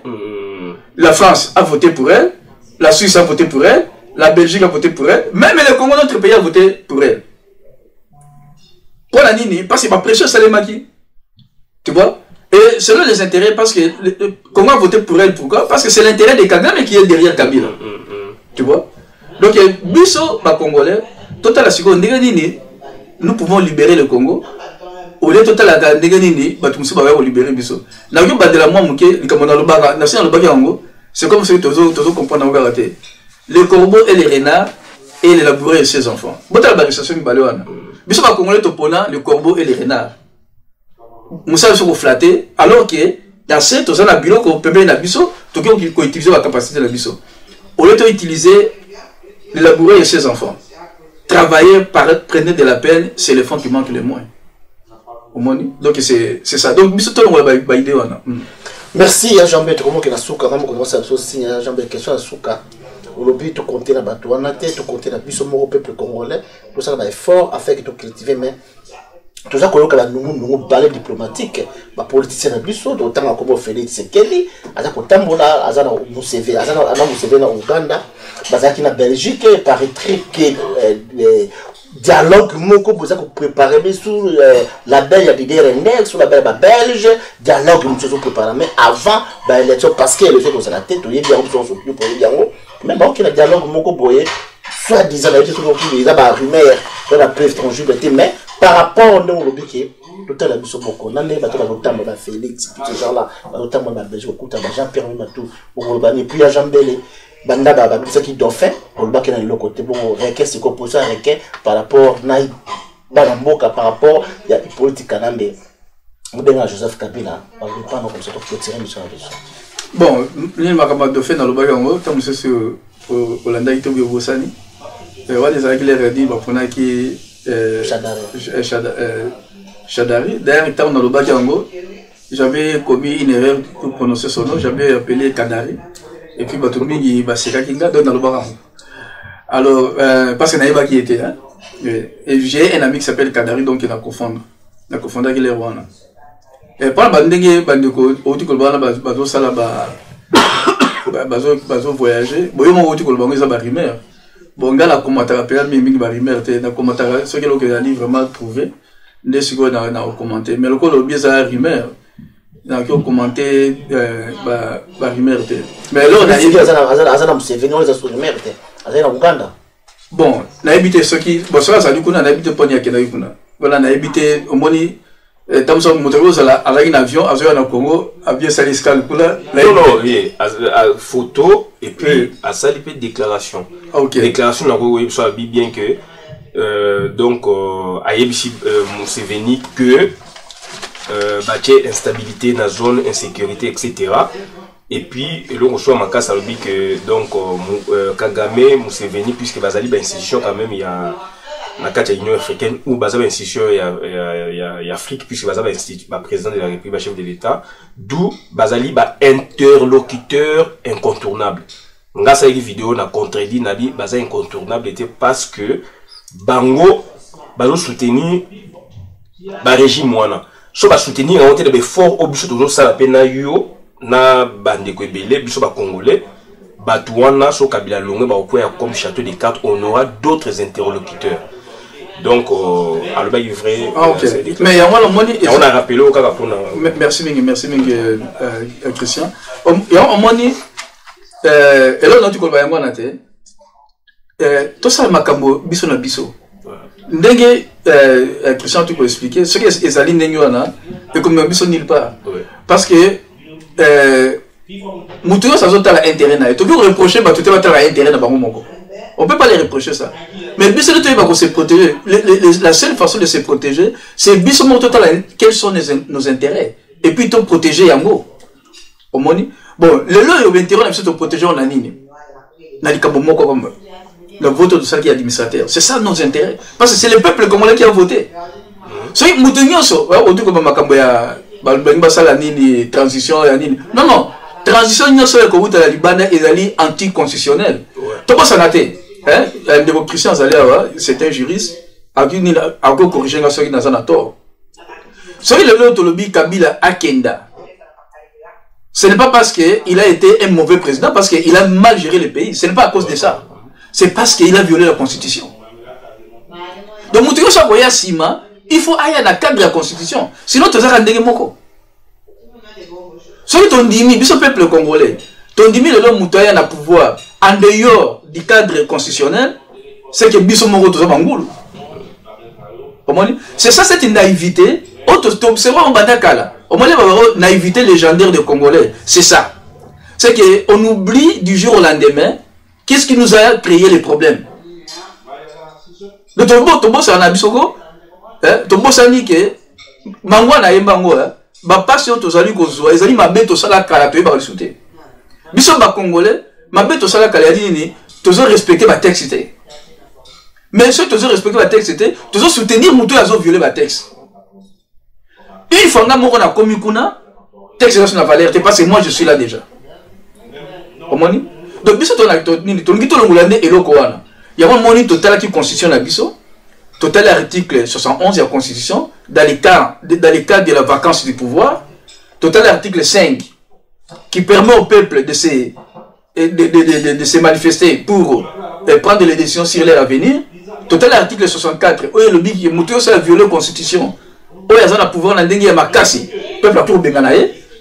la France a voté pour elle, la Suisse a voté pour elle, la Belgique a voté pour elle, même le Congo, notre pays, a voté pour elle. Pour la Nini, parce que ma pression, c'est les maquis. Tu vois? Et selon les intérêts, parce que le Congo a voté pour elle, pourquoi? Parce que c'est l'intérêt des Kagame qui est derrière Kabila. Tu vois? Donc, Bisso, ma Congolais, total la seconde, nous pouvons libérer le Congo. Au lieu total la Nini, Batumsi va libérer Bisso. N'a pas de la moi, c'est comme si tu as compris. Les corbeaux et les renards et les laboureurs et ses enfants. Bota la barricade de Baléwana. Bisso va Congolais topona les corbeaux et les renards. Moussa se flatté alors que dans cette zone à bureau qu'on peut mettre Bisso, tout qui utiliser la capacité de la Bisso. Au lieu d'utiliser les laboureurs et ses enfants. Travailler, prenez de la peine, c'est le fond qui manque le moins. Donc c'est ça. Donc Bisso tout le monde va idée. Merci à Jean-Bert comment que la souka vraiment commence à aussi Jean-Bert question la souka. Le but de compter la batouana tête, de compter la Bisso au peuple congolais, tout ça va effort afin que tu cultiver mais tout ça qu'on a nous balai diplomatique, ma politicien na Bisso d'autant comme Félix Sekeli, aza ko tambola azana Museveni, azana Museveni na Uganda, bazaki na Belgique paraîtrait que dialogue moko boza ko préparer mais sur la belle leader index sur la belle belge dialogue nous se préparer mais avant ba élection parce que le fait que ça la tête il y a bien option sur pour yango mais bon qu'il y a dialogue moko boye soit disant la tout il y a ba rumeur dans la preuve étrangère mais par rapport au lobby tout à la Bisso moko na ne ba to ba na Félix tout ce genre là notamment na Belgique ko ta Jean-Pierre Matou au et puis à Jean Belé banda ba bisa ki dauphin on ba ke na le côté bon requête c'est composé à requête par rapport na bana mboka par rapport ya politique kanambe mudenga Joseph Kabila on ne pas comme ça pour tirer mission avec ça bon ni makamba dauphin na loba yango tam c'est sur Holanda ito bi bosani wa des agles dit ba pona ki Chadari d'ailleurs tam na loba yango j'avais commis une erreur pour prononcer son nom j'avais appelé Kadari. Et puis, Batoumi, c'est Kinga donne dans le baran. Alors, parce que Naïba qui était là, et j'ai un ami qui s'appelle Kadari, donc il a confondé. Il a confondé avec les Rwanda. Et par la bande, Bandeko, au Tikolbana, Bazo Salaba, Bazo voyager. Bon, il m'a dit que le bango, il a barimé. Bon, gars, la commentaire, mais il m'a barimé, la commentaire, ce qu'il a vraiment trouvé, n'est ce qu'on a commenté. Mais le coup, le biais a rimé. Qui ont commenté rumeur mais là on a dit azana Museveni on les a sur rumeur azana Uganda bon na habité ce qui bon ça ça du coup na habité ponia kena yukuna voilà na habité au moni tam so moto ça là avec un avion azoya na Congo avion saliscal kula non photo et puis à ça il fait déclaration déclaration na ko so bien que donc a yebisi Museveni que instabilité dans la zone, insécurité, etc. Et puis, on reçoit ma casse à l'objet que donc Kagame, Museveni, puisque Bazali, une institution quand même, il y a la carte de l'Union africaine ou Bazali, une institution, il y a Afrique, puisque Bazali, président de la République, chef de l'État, d'où Bazali, interlocuteur incontournable. Nga sa vidéo na contredit nabi Bazali incontournable était parce que Bango, Bazo soutenir régime wana. So ba soutenir en tête de fort au biso toujours ça la peine na yo na bande ko belé biso ba congolais batouana so Kabila longue ba okoya comme château de cartes on aura d'autres interlocuteurs donc alors ba vrai mais y a moi on a rappelé au cas pour merci Christian y a moni et là on tu ko ba yango na te tout ça makambo biso na biso ndenge Christian tu peux expliquer ce que ezali ndenge wana et comme biso nulle part parce que mutuyo ça zota la intérêt na to ko reprocher ba tout la intérêt na bango moko on peut pas les reprocher ça mais biso to ba ko se protéger la seule façon de se protéger c'est biso mo total quels sont nos intérêts et puis to protéger yango au moni bon le lo yo intérêt na biso to protéger on a nini na likambo moko comme le vote de ça qui est administrateur. C'est ça nos intérêts. Parce que c'est le peuple congolais qui a voté. So, Moutounyoso, au tout comme Makamboya, basala nini transition ya nini. Non non, transition nyonso ko buta la libanda ezali anticonstitutionnel. To bossa naté, hein, un démocratien c'est un juriste, a corriger nga soki na tort. Soki le lot lobby Kabila Akenda. Ce n'est pas parce qu'il a été un mauvais président, parce qu'il a mal géré le pays. Ce n'est pas à cause de ça. C'est parce qu'il a violé la constitution. Donc, il faut aller dans le cadre de la constitution. Sinon, tu vas rendre moko. Si tu dis, le peuple congolais, tu dis, le moutoyen a pouvoir en dehors du cadre constitutionnel, c'est que biso moko tu vas bangoulou. C'est ça, c'est une naïveté. C'est vraiment bandakala. Au moins, la naïveté légendaire des Congolais, c'est ça. C'est qu'on oublie du jour au lendemain qu'est-ce qui nous a créé les problèmes. Le tombo, c'est un abisoko. Tombo, c'est un nique. Mangwa na yembango. Ba passion to zali kozwa. Ezali mabeto sala kala to yeba lisute. Biso ba Congolais, mabeto sala kala yadi ni. Tozo respecter ba texte. Mais ceux tozo respecter ba texte, tozo soutenir muto yazo violer ba texte. Une fois que je suis commis, texte sur la valeur, parce que moi je suis là déjà. Donc, biso il y a un moni total qui constitutionne la biso. Total article 71 de la Constitution, dans les cas de la vacance du pouvoir. Total article 5 qui permet au peuple de se manifester pour prendre les décisions sur leur avenir. Total article 64, où le big qui a violé la Constitution.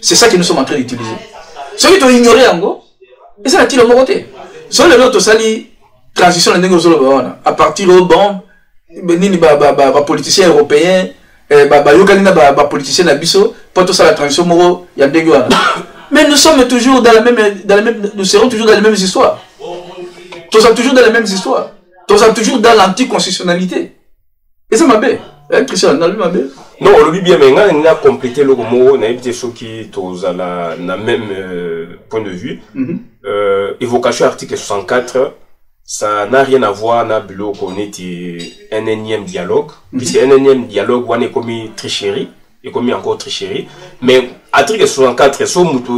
C'est ça que nous sommes en train d'utiliser. Ceux qui ont ignoré, et ça a-t-il au côté. Sur le autre sali transition à partir au bon, politiciens européens, politiciens nabiso, pour tout ça la transition moro, il y a des gens. Mais nous sommes toujours dans la même, nous serons toujours dans les mêmes histoires. Nous sommes toujours dans les mêmes histoires. Nous sommes toujours dans l'anticonstitutionnalité. Et ça m'a bien. Christian, on a lu ma belle. Non, on l'a bien, mais on a complété le mot, on a évité ce qui est la même point de vue. Évocation article 64, ça n'a rien à voir avec le qu'on est un énième dialogue, puisque un énième dialogue, on est commis tricherie, et commis encore tricherie. Mais article 64,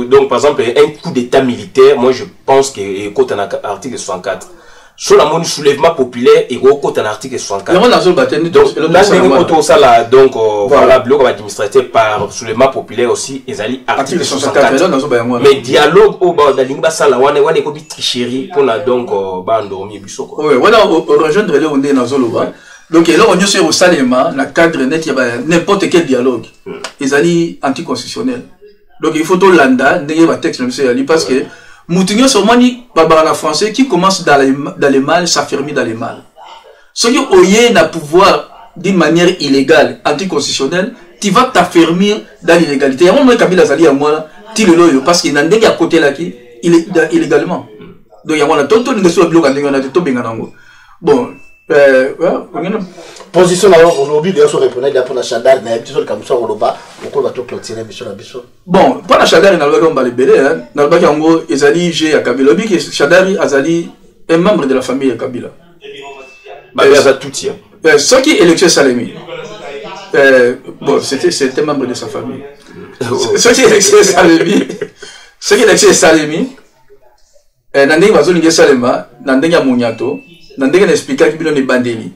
donc par exemple, un coup d'état militaire, moi je pense que côté article 64. Sur la mode soulèvement populaire et au côté de l'article 64. Donc, voilà, bloc administratif par soulèvement populaire aussi, ils allaient article 64. Mais dialogue au bord de la ligne basse, on est comme tricherie pour la donc bandormi bisoko. Oui, voilà, on rejoindre les on est dans Zoloba. Donc là, on est sur le Salema, la cadre net, il y a n'importe quel dialogue. Ils allaient anticonstitutionnel. Donc il faut tout l'anda, n'ayez pas texte, parce que Moutinho Somani, Barbara français, qui commence dans les mal, s'affermit dans les mal. Ceux qui ont un pouvoir d'une manière illégale, anticonstitutionnelle, tu vas t'affermir dans l'illégalité. Il y a un moment Kabila Zali à moi, parce qu'il y a un dégât à côté là qui illégalement. Donc il y a un tonton de ce bloc à bon, position alors aujourd'hui d'ailleurs sur répondre pour la chandar mais petit sur comme ça on va beaucoup va tout clôturer monsieur la biso. Bon, pour la chandar na loi on va libérer hein. Na loi yango ezali j'ai à Kabila bi que Chandari azali un membre de la famille Kabila. Bah il y a tout tien. Ce qui élection Salemi. Bon, c'était membre de sa famille. Ce qui élection Salemi. Ce qui élection Salemi. Nandenge bazolinga Salema, nandenge Munyato. Nandenge n'expliqua qu'il y a bandeli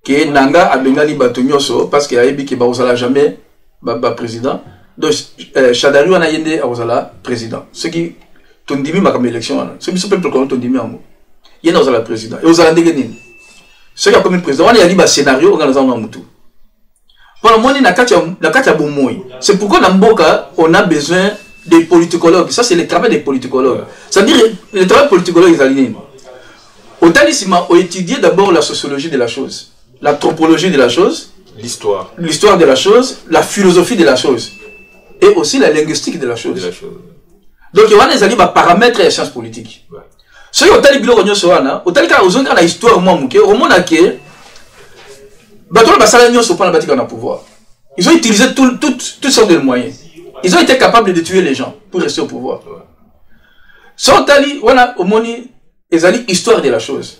que nanga abengani bato nyoso parce que aibi ki ba osala jamais ba président donc Chandari wana yende osala président ce qui tondimi makam élection ce qui se peuple comme tondimi amu yenda osala président et osala ndenge nini ce qui a comme président wana yali ba scénario on a dans mutu pour moi na katia bomoi c'est pourquoi na mboka on a besoin des politicologues ça c'est le travail des politicologues c'est-à-dire le travail politicologue est aligné. Autalissima a étudié d'abord la sociologie de la chose, l'anthropologie de la chose, l'histoire de la chose, la philosophie de la chose, et aussi la linguistique de la chose. Donc il y a des paramètres et sciences politiques. Ce qui est au bilo konyo soana, autalika ozonga na histoire moi muke, au monde que bateau basala nyoso pour la batika na pouvoir. Ils ont utilisé toutes sortes de moyens. Ils ont été capables de tuer les gens pour rester au pouvoir. Sotali wana omoni ezali histoire de la chose.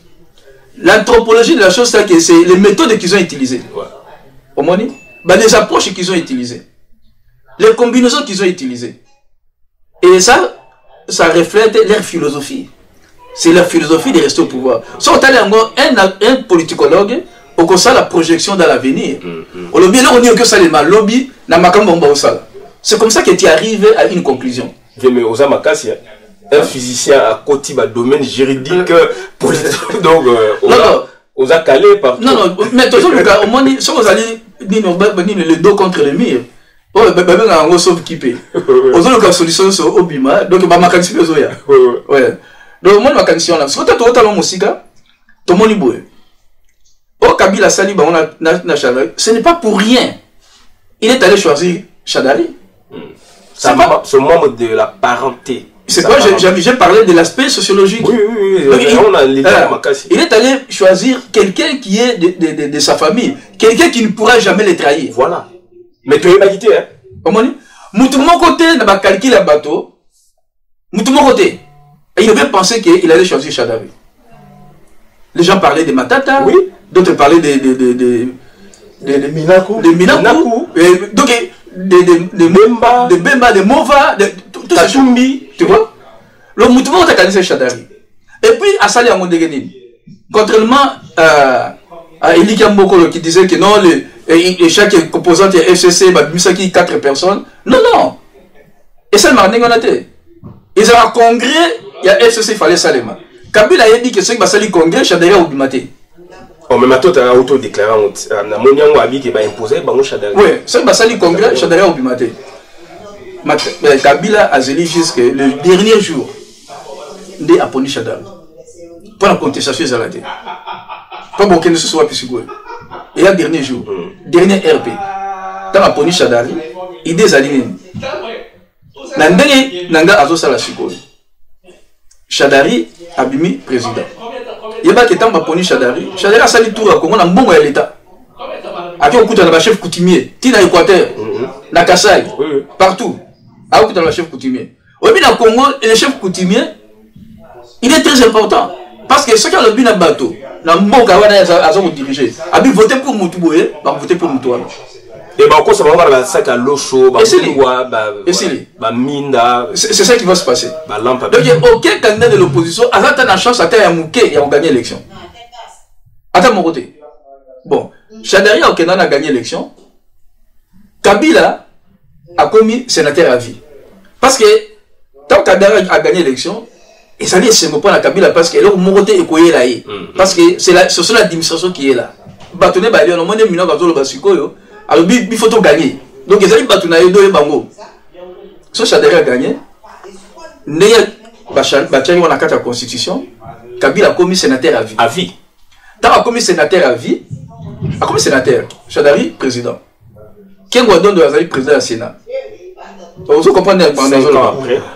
L'anthropologie de la chose, c'est les méthodes qu'ils ont utilisées. Au moins, les approches qu'ils ont utilisées. Les combinaisons qu'ils ont utilisées. Et ça reflète leur philosophie. C'est leur philosophie de rester au pouvoir. Si on a un politicologue, on a la projection dans l'avenir. On dit que ça les mal lobby, c'est comme ça que tu arrives à une conclusion. Mais aux Amakassi, un physicien à côté du domaine juridique, politique, donc aux a calé par. Non, mais toujours au moins, si vous allez le dos contre le mur, oh, on sauve qui paye. Aux autres solution au bima, donc ma mécanicien ouais. Donc moi ma mécanicien là, parce que tu as musique, tout le monde est oh Kabila Sali, on a Chadari. Ce n'est pas pour rien. Il est allé choisir Chadari. C'est ce membre de la parenté. C'est quoi? J'ai parlé de l'aspect sociologique. Oui. Donc, il est allé choisir quelqu'un qui est de sa famille, quelqu'un qui ne pourra jamais les trahir. Voilà. Mais tu n'es pas quitté, hein? Comment dit? Mon côté n'a pas calculé le bateau. Mon côté. Et il avait pensé qu'il allait choisir Chadari. Les gens parlaient de Matata. Oui. D'autres parlaient de Minaku. De Minaku. Donc, de Bemba, de Mova, de tout ça. Tu vois? Le mouvement a canalisé Chadari. Et puis, à Sali Amondegeni, contrairement à Eli Kambokolo qui disait que non, chaque composant est FCC, Misaki 4 personnes. Non. Et ça, ils ont un congrès, il y a FCC, il fallait Salema. Kabila a dit que c'est que le congrès, Chadari a oublié. Oh, mais maintenant, tu as auto-déclaré, qui va imposer, Chadari. Oui, c'est que le congrès, Chadari a oublié. Kabila a zélé jusqu'à le dernier jour de Aponi Chadari. Pour la contestation, ils ont été. Pas bon qu'il ne se soit plus sûr. Et le dernier jour, dernier RP, dans Aponi Chadari, il est aligné. Nanga Azosa la Sikoy. Chadari Abimi président. Il y a qui est Aponi Chadari. Chadari a sali tour à Congo, on a un bon l'État. Après, on coûte à la chef coutumier, Tina Équateur, na Kassai, partout. À dans le chef coutumier. Au Bénin Congo, le chef coutumier, il est très important. Parce que ceux qui ont le Bénin bateau, dans le monde où ils dirigé, ils ont voté pour Moutouboye, ils ont voté pour Moutouane. Et bien, ça va sac à l'eau chaud, minda. C'est ça qui va se passer. Donc, il n'y a aucun candidat de l'opposition, à la chance, à Mouké, et à gagner l'élection. À mon côté. Bon, Chadari a gagné l'élection. Kabila a commis sénateur à vie. Parce que tant qu'Adara a gagné l'élection, et ça dit c'est mon point à Kabila parce que leur monté est quoi là. Parce que c'est l'administration qui est là. Bâtonné bah il y a un moment minant dans le basiko alors il faut tout gagner. Donc ils allaient bâtonner deux bango. Ce Chadari a gagné. Néa Bachari on a quatre la constitution. Kabila a commis sénateur à vie. À vie. Tant a commis sénateur à vie. A commis sénateur. Chadari président. Ken Gwadon doit être président du Sénat. Vous comprenez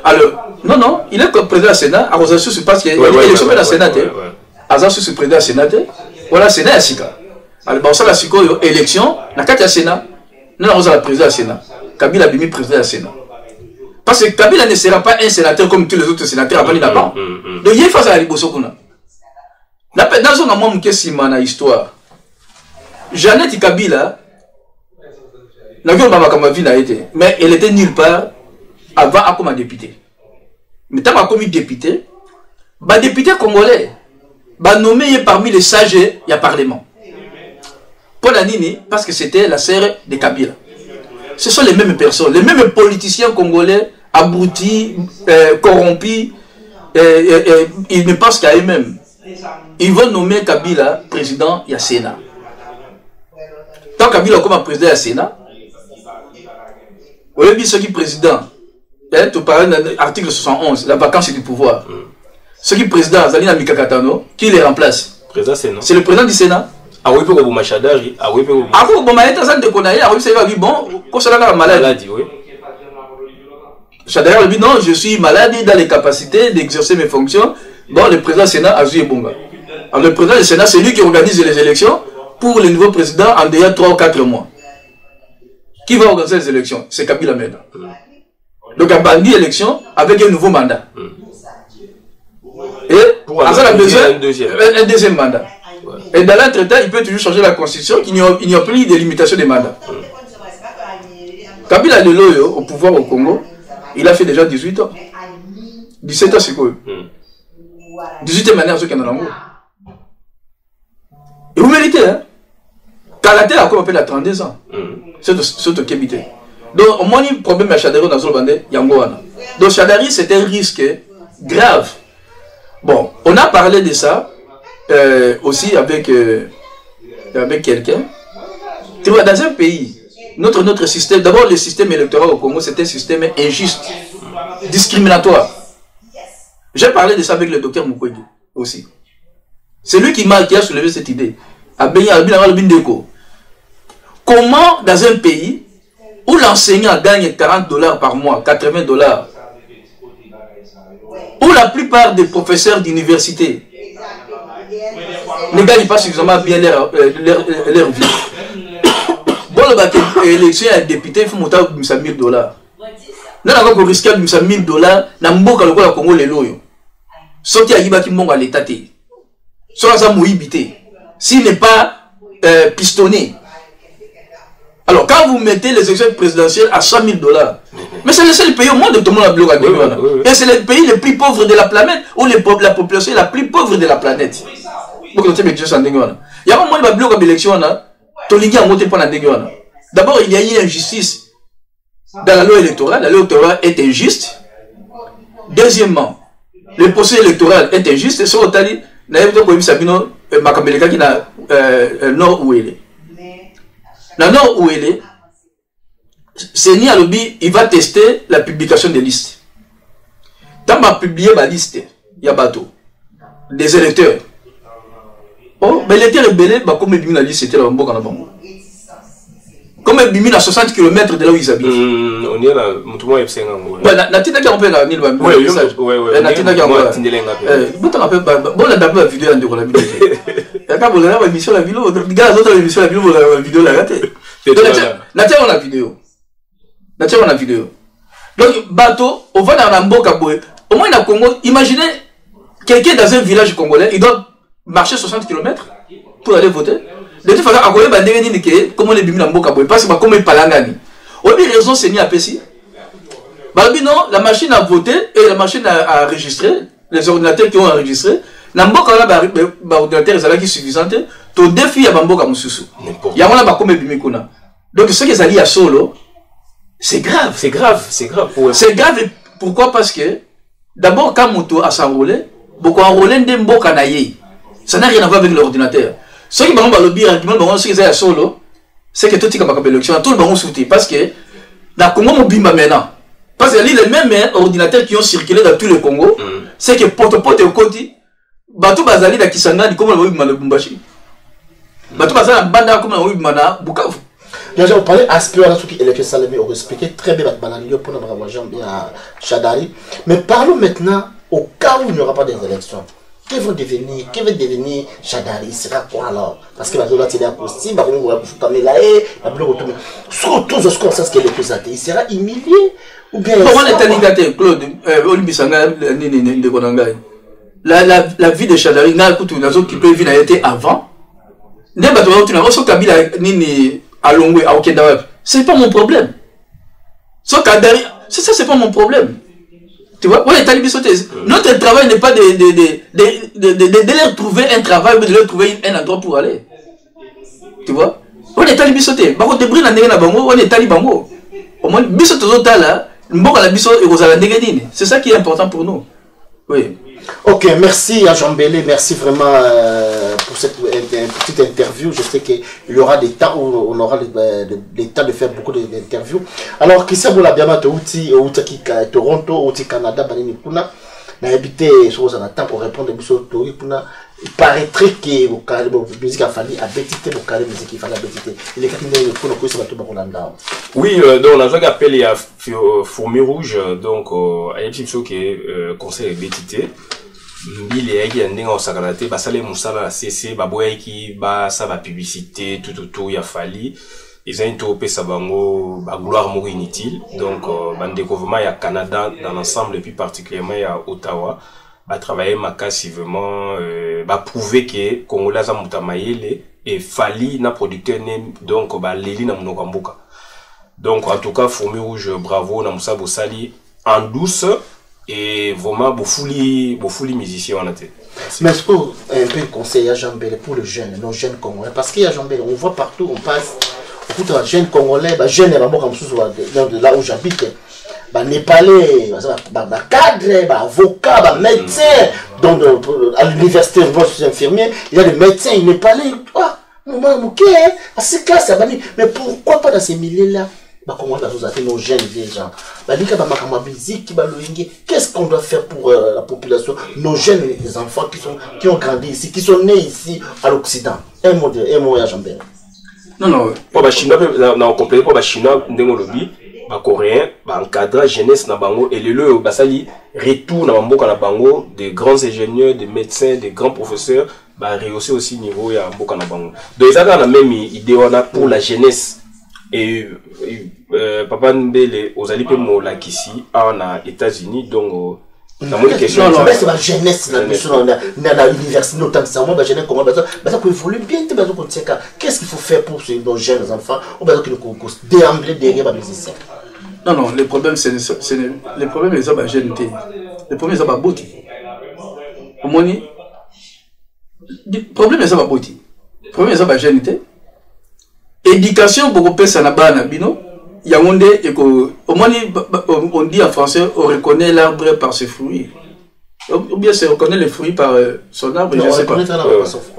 alors, non, il est président du Sénat, à Rosalie se passe qu'il y a une élection dans le Sénat. Azasu se président du Sénat, voilà, Sénat est Sika. Alors, ça, la Siko, élection, la carte du Sénat, non, Rosalie président du Sénat. Kabila a mis président du Sénat. Parce que Kabila ne sera pas un sénateur comme tous les autres sénateurs avant d'abord. Donc, il y a face à la Libosokuna. Dans un moment, qui est histoire, Jeannette Kabila, mais elle était nulle part avant comme député. Mais tant comme député, député congolais, nommé parmi les sages, il y a parlement. Pour la Nini, parce que c'était la sœur de Kabila. Ce sont les mêmes personnes, les mêmes politiciens congolais, abrutis, corrompus, ils ne pensent qu'à eux-mêmes. Ils vont nommer Kabila président du Sénat. Tant Kabila comme président du Sénat, oui, ce qui est président, tu parles de l'article 71, la vacance du pouvoir. Ce qui est président, Zalina Mikakatano, qui les remplace? C'est le président du Sénat. Ah oui, pour que Chadari, ah oui, pour que ah oui, bon, mais étant de connaître, ah oui, c'est bon, quand ça la maladie, oui. Chadari dit non, je suis malade dans les capacités d'exercer mes fonctions. Bon, le président du Sénat, Azui Bonga. Alors, le président du Sénat, c'est lui qui organise les élections pour le nouveau président en déjà 3 ou 4 mois. Qui va organiser les élections? C'est Kabila Meda. Donc, il a banni l'élection avec un nouveau mandat. Et pour a besoin un deuxième mandat. Et dans l'entretemps, il peut toujours changer la constitution, qu'il n'y a plus de limitation des mandats. Kabila Leloyo, au pouvoir au Congo, il a fait déjà 18 ans. 17 ans, c'est quoi? 18 ans, maintenant, ceux qui en ont. Et vous méritez, hein? Kalaté a comme appelé à 32 ans. C'est au Kébité. Donc, au moins, il y a un problème à Chadari dans le Bandé, Yangoana. Donc, Chadari, c'est un risque grave. Bon, on a parlé de ça aussi avec quelqu'un. Tu vois, dans un pays, notre système, d'abord, le système électoral au Congo, c'est un système injuste, discriminatoire. J'ai parlé de ça avec le docteur Mukwege aussi. C'est lui qui a soulevé cette idée. Comment, dans un pays où l'enseignant gagne $40 par mois, $80, où la plupart des professeurs d'université ne gagnent pas suffisamment bien leur vie. Bon, l'élection à député, il faut monter à $1,000. Nous avons risqué à $1,000 dans le Congo, les loyaux. Sorti à Yibaki Mongo à l'état. S'il n'est pas pistonné. Alors, quand vous mettez les élections présidentielles à $100,000, mais c'est le seul pays au monde où tout le monde a bloqué. Et c'est le pays le plus pauvre de la planète, où la population est la plus pauvre de la planète. Il y a un moment où il va bloquer l'élection. D'abord, il y a eu une injustice dans la loi électorale. La loi électorale est injuste. Deuxièmement, le processus électoral est injuste. Et sur le tali, nord où il est. Dans le nord où il est, c'est ni à lobby, il va tester la publication des listes. Quand on va publier ma liste, il y a bateau. Des électeurs. Oh, mais l'électeur est belé, comme il la liste, c'était là, comme il à 60 km de là où ils habitent. On est là, tout le monde est psy. Ouais, natina qui a rappelé la nil va ouais, natina qui a rappelé. Bon, t'as rappelé, bon, la dame la vidéo en déroule la vidéo. Et quand vous avez la émission la vidéo, votre gars, l'autre émission la vidéo la raté. Natia on a vidéo. Natia on a vidéo. Donc, bateau, on va dans la Mboka Boé. Au moins, dans le Congo, imaginez quelqu'un dans un village congolais, il doit marcher 60 km pour aller voter. De toute façon, comment les bimina Mboka Boé, parce que comme il palangani. On a raison, c'est ni à Pessi. Non, la machine a voté et la machine a enregistré, les ordinateurs qui ont enregistré. Namboka là, ordinateur qui est suffisant. Ton défi à Mboka Moussoussou. Il y a un comme bimikuna. Donc, ce qu'ils allaient à solo, c'est grave. C'est grave, c'est grave. C'est grave. Pourquoi? Parce que, d'abord, quand Moto a s'enrôlé, beaucoup enrôlé de Mboka Naye. Ça n'a rien à voir avec l'ordinateur. Ceux qui vont le dire, ceux qui sont à solo, c'est que tout est comme l'élection, tout le monde soutient. Parce que, dans le Congo, on bimba maintenant. Parce que les mêmes ordinateurs qui ont circulé dans tout le Congo, c'est que Potopoto et Koti, Batou Bazali da Kisanga, comme on a eu Bumbashi. Batou Bazali Banda, comme on a eu Mana, Bukavu. Déjà, on parlait aspect à tout qui est Salami, on expliquait très bien la banalité pour nous avoir à Chadari. Mais parlons maintenant au cas où il n'y aura pas d'élections. Que va devenir Chadari? Il sera quoi alors? Parce que la zone est impossible, on va vous là et la bloc autour. Surtout ce qu'on sait ce qu'il est plus athée. Il sera humilié ou bien. Comment est indicateur, Claude, Olibisanga, de Konanga? La vie de Chadari, n'a pas tout qui peut vivre avant. N'est pas tout le monde, Kabila, Nini, à Longwe, à Okenda, c'est pas mon problème. Ça, c'est pas mon problème. Tu vois, notre travail n'est pas de leur trouver un travail, mais de leur trouver un endroit pour aller. Tu vois, on est allé bisoter. On est allé bango. Au moins, c'est ça qui est important pour nous. Oui. Ok, merci à Jean Bélé, merci vraiment pour cette petite interview. Je sais qu'il y aura des temps où on aura le temps de faire beaucoup d'interviews. Alors, Christian Boulabiama, tu es Toronto, tu es Canada, Banini Puna, n'a habité sur un temps pour répondre à Bissot Tori Puna. Il paraîtrait que la musique a fallu à Bétité, la musique il fallait à Bétité. Il est capable de prendre le coup sur Bakolanda. Oui, donc on a joué appel il y a Fourmi Rouge, donc à Epsipso qui est conseil Bétité. Il est allé en Saganate, Basale Moussala, la CC, Baboyaki, Basa, la publicité, tout, il a fallu. Ils ont topé Sabango, gloire mourir inutile. Donc, ban découvrement, il y a Canada dans l'ensemble, et puis particulièrement, il y a Ottawa. Bah, travailler massivement, bah, prouver que Congolais a moutamayele et Fali na producteur donc, bah, Lili na Mnokambuka. Donc en tout cas Fourmi Rouge bravo na Moussa Bossali en douce et vraiment bofouli musicien on a été. Mais est-ce que un peu conseil à Jean-Bélé pour le jeune, nos jeunes Congolais, parce qu'il y a Jean-Bélé, on voit partout, on passe, beaucoup de jeunes Congolais, jeunes de là où j'habite, Népalais, cadres, avocats, médecins, donc à l'université, moi je suis infirmier, il y a des médecins Népalais, mais pourquoi pas dans ces milieux-là? Nos jeunes déjà. Qu'est-ce qu'on doit faire pour la population, nos jeunes les enfants qui ont grandi ici, qui sont nés ici à l'Occident? Un mot à Jean-Bélé. Non. Pour les Chinois, on complète pour les Chinois, les Coréens, encadrer jeunesse na bango et le basali retour na mboka na bango des grands ingénieurs, des médecins, des grands professeurs, rehausser aussi niveau ya mboka na bango. Donc ça a la même idée on a pour la jeunesse. Et Papa Mbele aux alliés pour la Kissi en États-Unis donc dans mon question non mais c'est la jeunesse dans l'université notamment ça moi jeunesse comment ça peut évoluer bien qu'est-ce qu'il faut faire pour nos jeunes enfants ou bien que le concours déambler derrière les musiciens. Non les problèmes c'est les problèmes les hommes jeunes les problèmes les hommes beauty au moins les problèmes les hommes beauty problème les hommes jeunes éducation beaucoup plus ça n'a pas bino Yaoundé et au moins on dit en français on reconnaît l'arbre par ses fruits ou bien c'est reconnaît les fruits par son arbre. Non, je sais pas.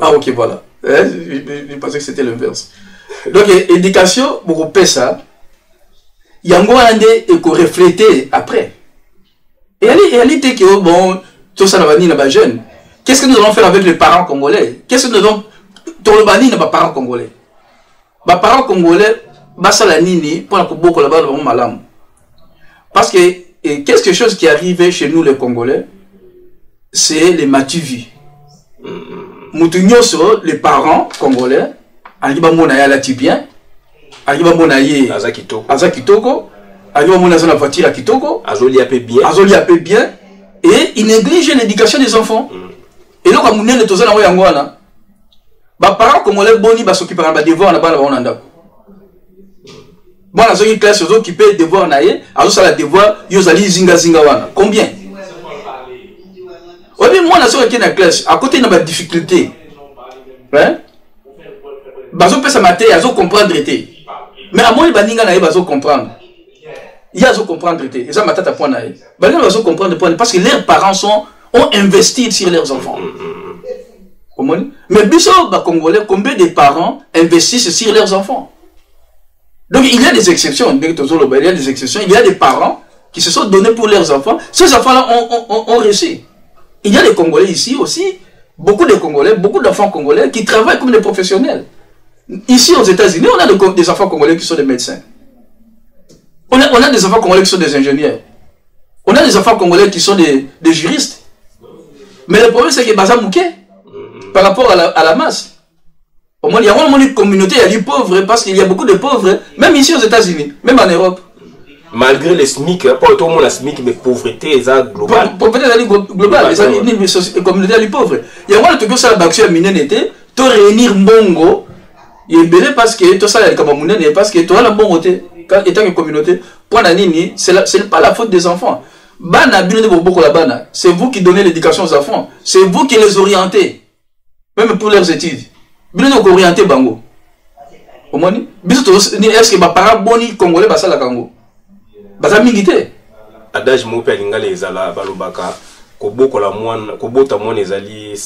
Ah ok voilà je pensais que c'était l'inverse. Donc éducation beaucoup plus ça Yaoundé et qu'on refléter après et elle était que bon tout ça n'a pas jeune. Qu'est-ce que nous allons faire avec les parents congolais? Qu'est-ce que nous allons Tolobani n'a pas parents congolais. Les parents congolais, basala nini pour la kuboko là-bas le malam. Parce que quelque chose qui arrivait chez nous les Congolais, c'est les matuvi. Mutunyoso les parents congolais, aliba mona ya la tibien, aliba mona ye azakitoko, aliba mona za la voiture à kitoko, azoli apé bien, et ils négligent l'éducation des enfants. Et donc à munene tozana wa yangwana. Les parents congolais boni s'occupent de devoir na bana on ndako. Bon na zoki classe zo occupé devoir na ye, azo sala devoir yo zali zinga wana. Combien? Obi moi na zoki na classe à côté na ba difficulté. Hein? Bazo pesa maté azo comprendre été. Mais à moi baninga na ye bazo comprendre. Il y a zo comprendre été. Et ça matata point na ye. Baninga bazo comprendre point parce que leurs parents ont investi sur leurs enfants. Mais biso Congolais, combien de parents investissent sur leurs enfants? Donc il y a des exceptions, il y a des exceptions, il y a des parents qui se sont donnés pour leurs enfants. Ces enfants-là ont réussi. Il y a des Congolais ici aussi, beaucoup de Congolais, beaucoup d'enfants congolais qui travaillent comme des professionnels. Ici aux États-Unis, on a des enfants congolais qui sont des médecins. On a des enfants congolais qui sont des ingénieurs. On a des enfants congolais qui sont des juristes. Mais le problème c'est que Baza Mouké, par rapport à la masse. Au moins, il y a une communauté, il y a des pauvres, parce qu'il y a beaucoup de pauvres, même ici aux États-Unis, même en Europe. Malgré les SMIC, pas tout le monde a SMIC, mais pauvreté est globale. Pauvreté est globale, les communautés sont pauvres. Il y a un truc que ça, la banque était, de réunir Mbongo, il est belé parce que tout ça, parce que toi, la bonne étant une communauté, pour la nini, c'est pas la faute des enfants. C'est vous qui donnez l'éducation aux enfants, c'est vous qui les orientez. Même pour leurs études. Bien donc orienté bango. Au moins, est-ce que les parents boni congolais basa la Congo? Basa mingité. Adage mo pe linga les ala balobaka ko boko la moine ko bota moine ezali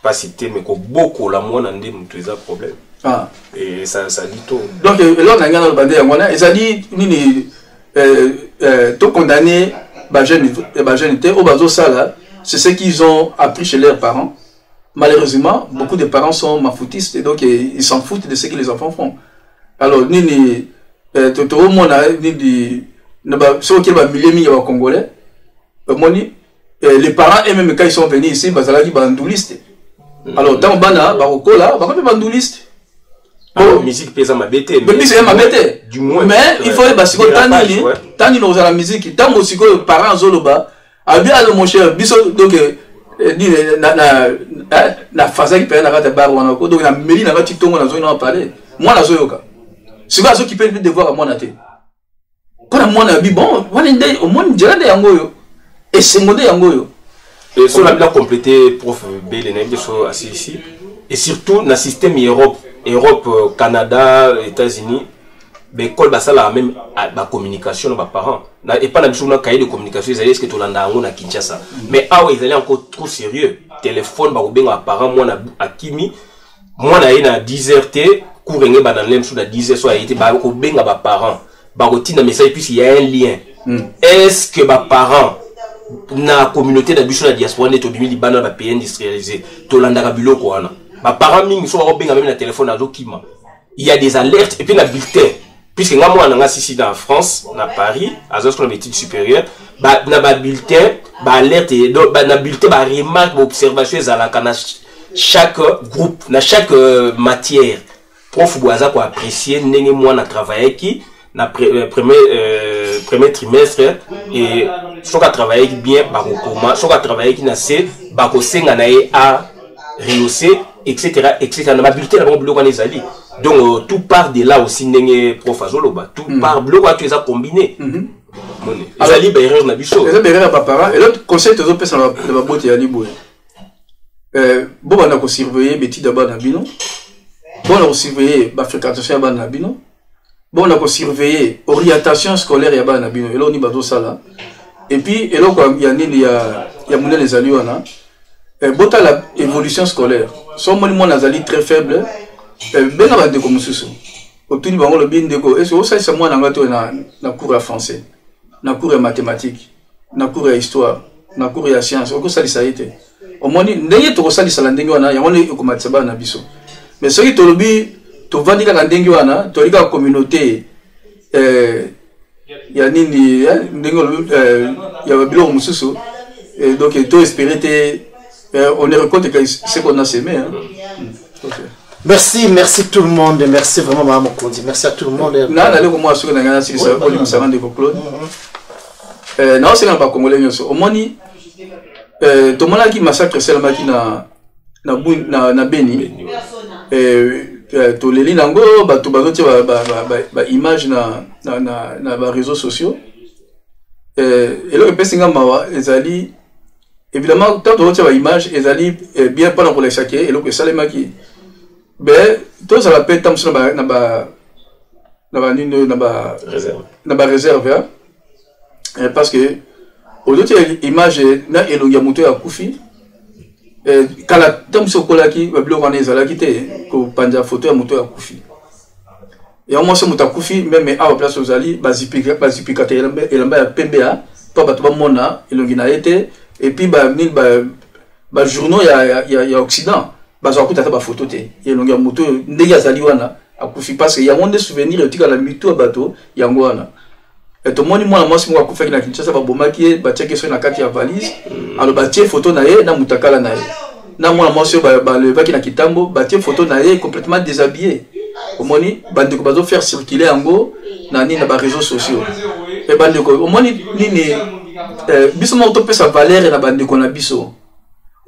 pas cité mais ko boko la moine ande mutu eza problème. Ah et ça dit tout. Donc là on a gagné le bandé ngwana ezali nini to condamné ba jeune au bazo sala, c'est ce qu'ils ont appris chez leurs parents. Malheureusement, beaucoup de parents sont mafoutistes et donc ils s'en foutent de ce que les enfants font. Alors, les parents eux-mêmes quand ils sont venus ici, ils sont bandoulistes. Alors, dans le bana, ils sont bandoulistes. La musique pèse à ma bête. Du moins. Mais il faut que la musique, tant que les parents sont là, mon cher, donc na faza qui paye na rate bar wana ko donc na meli na rate tongo na zo na parler moi na zo yoka c'est pas zo qui peut le devoir à moi na té Pour moi, bon, au moins, je dirais yango et c'est modé yango. Et sur la bien complété, prof B, les sont assis ici. Et surtout, dans le système Europe, Canada, États-Unis, mais quand ça la même la communication nos parents et pas la chose dans cahier de communication ils allaient ce que tout l'anda on a Kinshasa mais ah ouais ils allaient encore trop sérieux téléphone ba obenga parents moi na akimi moi na ina 10h courenge ba dans l'aime sous la 10h soit été ba obenga ba parents ba rotina message puis il y a un lien est-ce que ba parents na communauté d'habitude la diaspora net obimi libana ba pays industrialisé to landa ka biloko wana ba parents mingi so obenga même na téléphone na dokima il y a des alertes et puis la bulletin. Puisque moi, on a ici dans France, dans Paris, à ce qu'on a études supérieures, bah, dans le bulletin, bah, alerte, donc, bah, dans le bulletin, bah, remarque, observation, dans chaque groupe, dans chaque matière, prof, boisa, pour apprécier, n'est-ce moi, on a travaillé qui, dans premier trimestre, et, soit qu'on travaille bien, bah, comment, soit qu'on travaille qui n'a c'est, bah, qu'on sait, à rehausser, etc., etc. Dans le bulletin, on a bloqué les alliés. Donc tout part de là aussi n'est prof Azoloba tout part bloc tu les as combiné azali ba erreur na biso les erreurs pas parents et l'autre conseil te donne ça na boîte ya libo bon on a ko surveiller beti d'abord na bino bon on a surveiller ba fréquentation ba na bino bon on a ko surveiller orientation scolaire ya ba na bino et là on y bazo ça et puis et là il y a nini ya mona les alliés wana bota la évolution scolaire son mon azali très faible ben avant de commencer ça autour du bango le bien déco et ça c'est moi na cours à français na cours à mathématiques na cours à histoire na cours à sciences au ça ça été au moins ndenge to ça ça ndenge wana ya ngone ko matsaba na biso mais ce qui to lobi to vandika na ndenge wana to lika communauté ya nini ndenge ya bilo mususu donc to espérer on est récolte ce qu'on a semé hein. Okay. Merci tout le monde, merci vraiment Maman Kondi, merci à tout le monde. Non, allez comment sur la Ghana si ça pour lui ça rendre Claude. Non, c'est pas congolais au moni tout le monde qui massacre seulement qui na Beni to leli nango ba to bazoti ba image na ba réseaux sociaux et là pesinga mawa ezali évidemment tant de ba image ezali bien pendant pour les saquer et là que salema qui ben tout ça la paix tam sur na ba réserve parce que aujourd'hui image na elongia moto ya kufi kala tam sur kola ki ba bilo wana ezala kité ko panja photo ya moto ya kufi et au moins ce moto ya kufi même à place ozali bazipika elamba ya pembea pa bato ba mona elongi na été et puis ba journaux ya occident bazo akuta ba photo te elongi ya moto ndenge azali wana akufi parce que ya monde souvenir etika la mito bato yango wana et tout le monde moi moi si moi akufa na Kinshasa ba bomaki ba checker sur na kati ya valise alors ba tie photo na ye na mutakala na ye na moi moi si ba le baki na kitambo ba tie photo na ye complètement déshabillé au moni bandeko bazo faire circuler yango na ni na ba réseaux sociaux et bandeko au moni nini biso mo to pesa valeur na bandeko na biso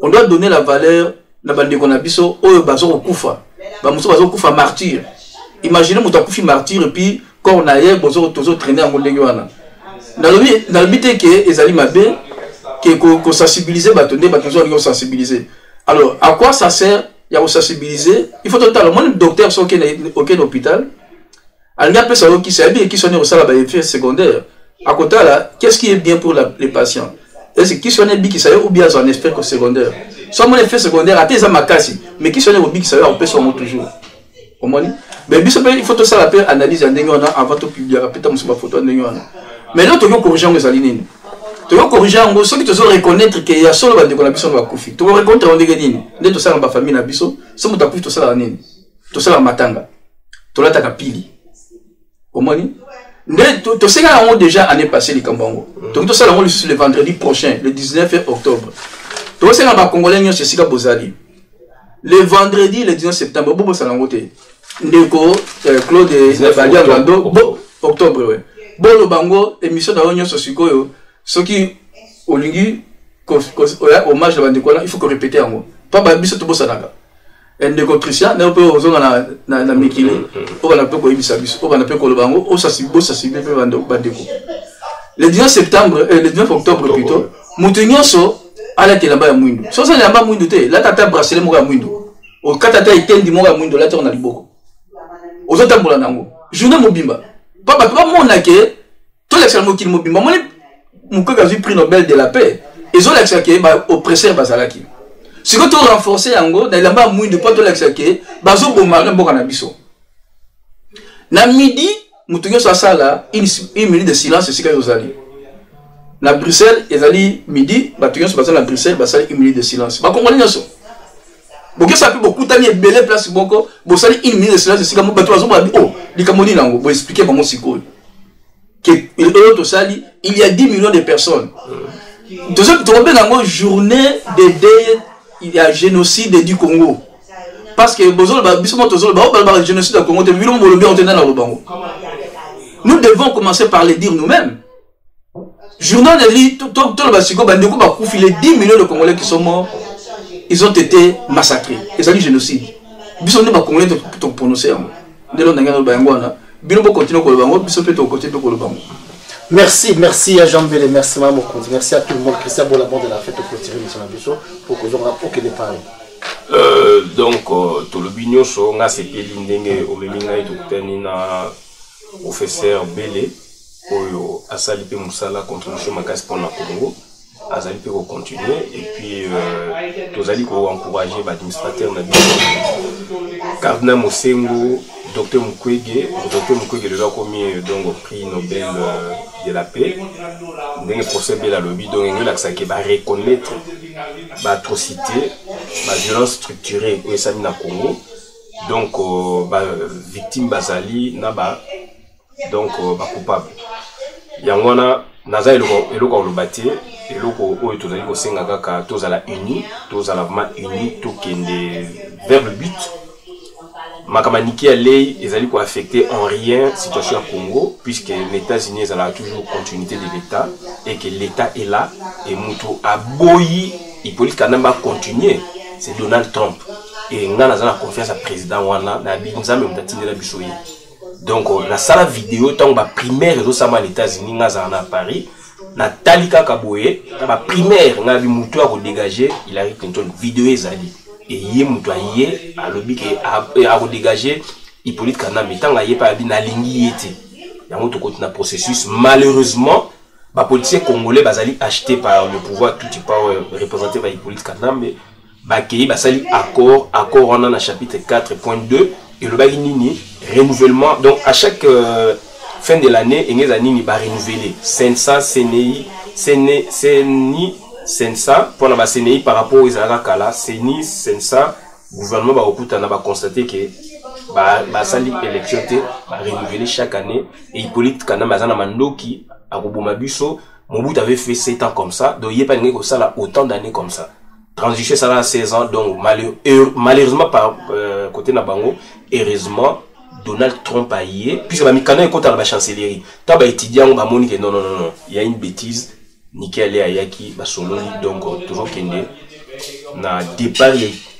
on doit donner la valeur na bandeko na biso oyo bazo kufa ba muso bazo kufa martyr imaginez muto kufi martyr et puis quand on a hier bozo tozo traîner en ndenge wana dans le but que ezali mabe que ko sensibiliser batonde batonzo on sensibiliser alors à quoi ça sert ya ko sensibiliser il faut totalement le docteur sont aucun hôpital al n'a pas ça qui c'est bien qui sont au sala ba effet secondaire à côté là qu'est-ce qui est bien pour les patients est-ce qui sont bien qui ça ou bien en effet secondaire soit mon effet secondaire à tes amakasi mais qui sont au bien qui ça on peut sont toujours au moins mais il faut tout ça la paix analyse avant de publier peut-être ma photo mais là tu dois corriger les alignes tu dois corriger ceux qui te sont reconnaître qu'il y a solo bande connexion va kufi tu dois reconnaître on dit nini nde to ça dans ma famille na biso so muta kufi to ça la nini to ça la matanga to la taka pili au moins nde to c'est là on déjà année passée les kambango donc to ça là on le vendredi prochain le 19 octobre to c'est là ba congolais nyo c'est sika bozali le vendredi le 19 septembre bobo ça langote ndeko Claude Badia Ngando octobre ouais bon le bango émission da onyo sosikoyo soki olingi hommage la bandeko il faut que répéter yango pas ba biso to bosanaka ndeko Christian na pe ozonga na mikili o kana pe ko ibisa biso o kana pe ko lobango o sasibo sasibe pe bando badeko le 19 septembre le 19 octobre plutôt mutu nyonso ala telamba ya mwindu so ça lamba mwindu te la tata bracelet mo ya mwindu o katata itendi mo ya mwindu la tona liboko ozotambola nango journée mobimba papa mona ke to l'excellent mokili mobimba moni mukoka vu prix Nobel de la paix ils ont l'excellent ke ba oppresseur bazalaki. Si vous renforcez yango, dans la main mouille de pas de l'exaké, bazo bombarder mboka na biso. Na midi, mutunyo sa sala, une minute de silence c'est ce que vous allez. Na Bruxelles, ezali midi, batunyo se passe na Bruxelles, basali une minute de silence. Ba congolais nyoso. Boke ça peut beaucoup tani belé place boko, bo sali une minute de silence c'est comme bato bazo ba oh, likamoni nango, bo expliquer comment c'est cool. Que il y a 10 millions de personnes. Tout ça tu remets nango journée de deuil. Il y a génocide du Congo. Parce que génocide du Congo, nous devons commencer par le dire nous-mêmes. Journal de l'île, les 10 millions de Congolais qui sont morts, ils ont été massacrés. Et ça dit génocide. Ils sont Congolais pour prononcer. Merci, merci à Jean Bélé, merci Mme Mokondi, merci à tout le monde, Christian Bolabon de la fête au clôturer, M. Nabiso, pour que j'en rapporte des paroles. Donc, tout le bignon, on a ces pays d'Indenge, au Memina et tout le professeur Bélé, pour Asalipe Moussala, contribution Makas pour la Congo, Asalipe pour continuer, et puis, tous allez pour encourager l'administrateur, Cardinal Mosengo, Docteur Mukwege le a commis donc au prix Nobel de la paix. Dans le procès de la lobby, donc il va reconnaître l'atrocité, la violence structurée au Samina Congo. Donc, victime Bazali, Naba, donc coupable. Yangwana, Naza et le Kolobaté, et le Kolo, tous les Sengaka, tous à la unis, tous à la vraiment unis, tous qui vers le but. Makamaniki Alei, ils allaient affecter en rien la situation au Congo, puisque les États-Unis ont toujours continuité de l'État, et que l'État est là, et Moutou a boyi, il peut va continuer. C'est Donald Trump. Et nous avons la confiance à président Wana, donc, la salle vidéo, tant que la primaire réseau Sama les États-Unis, nous avons à Paris, na Talika Kaboye, la primaire, nous avons Moutou à dégager, Hillary Clinton, vidéo ezali. Et yé moutoyé à lobby à dégager Hippolyte Kana mettant à yé pas na lingi yété. Il y a un autre côté dans processus. Malheureusement, les politiciens congolais basali achetés par le pouvoir tout type représenté par Hippolyte Kana mais bakéi basali accord on a dans chapitre 4.2 et le baginini renouvellement. Donc à chaque fin de l'année, il y a renouveler. Sensa CNI Sensa pour la CNI par rapport aux Kala, CNI Sensa gouvernement va constater que sali élection va renouveler chaque année et Hippolyte Kana Mazana Mandoki à Rubumabuso Mobutu avait fait 7 ans comme ça, donc il n'y a pas de ça autant d'années comme ça. Transiché ça à 16 ans, donc malheureusement par côté Nabango, heureusement Donald Trump a yé, puisque Mikana est contre la chancellerie. Tant que étudiant, non, il y a une bêtise. Nickel et Ayaki, donc toujours Kende. Na départ,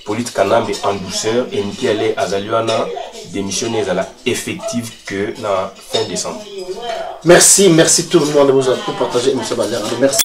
politique Kanambe en douceur et Nickel et Azaluana démissionner à la effective que na fin décembre. Merci tout le monde de vous avoir tout partagé, M. Valère. Merci.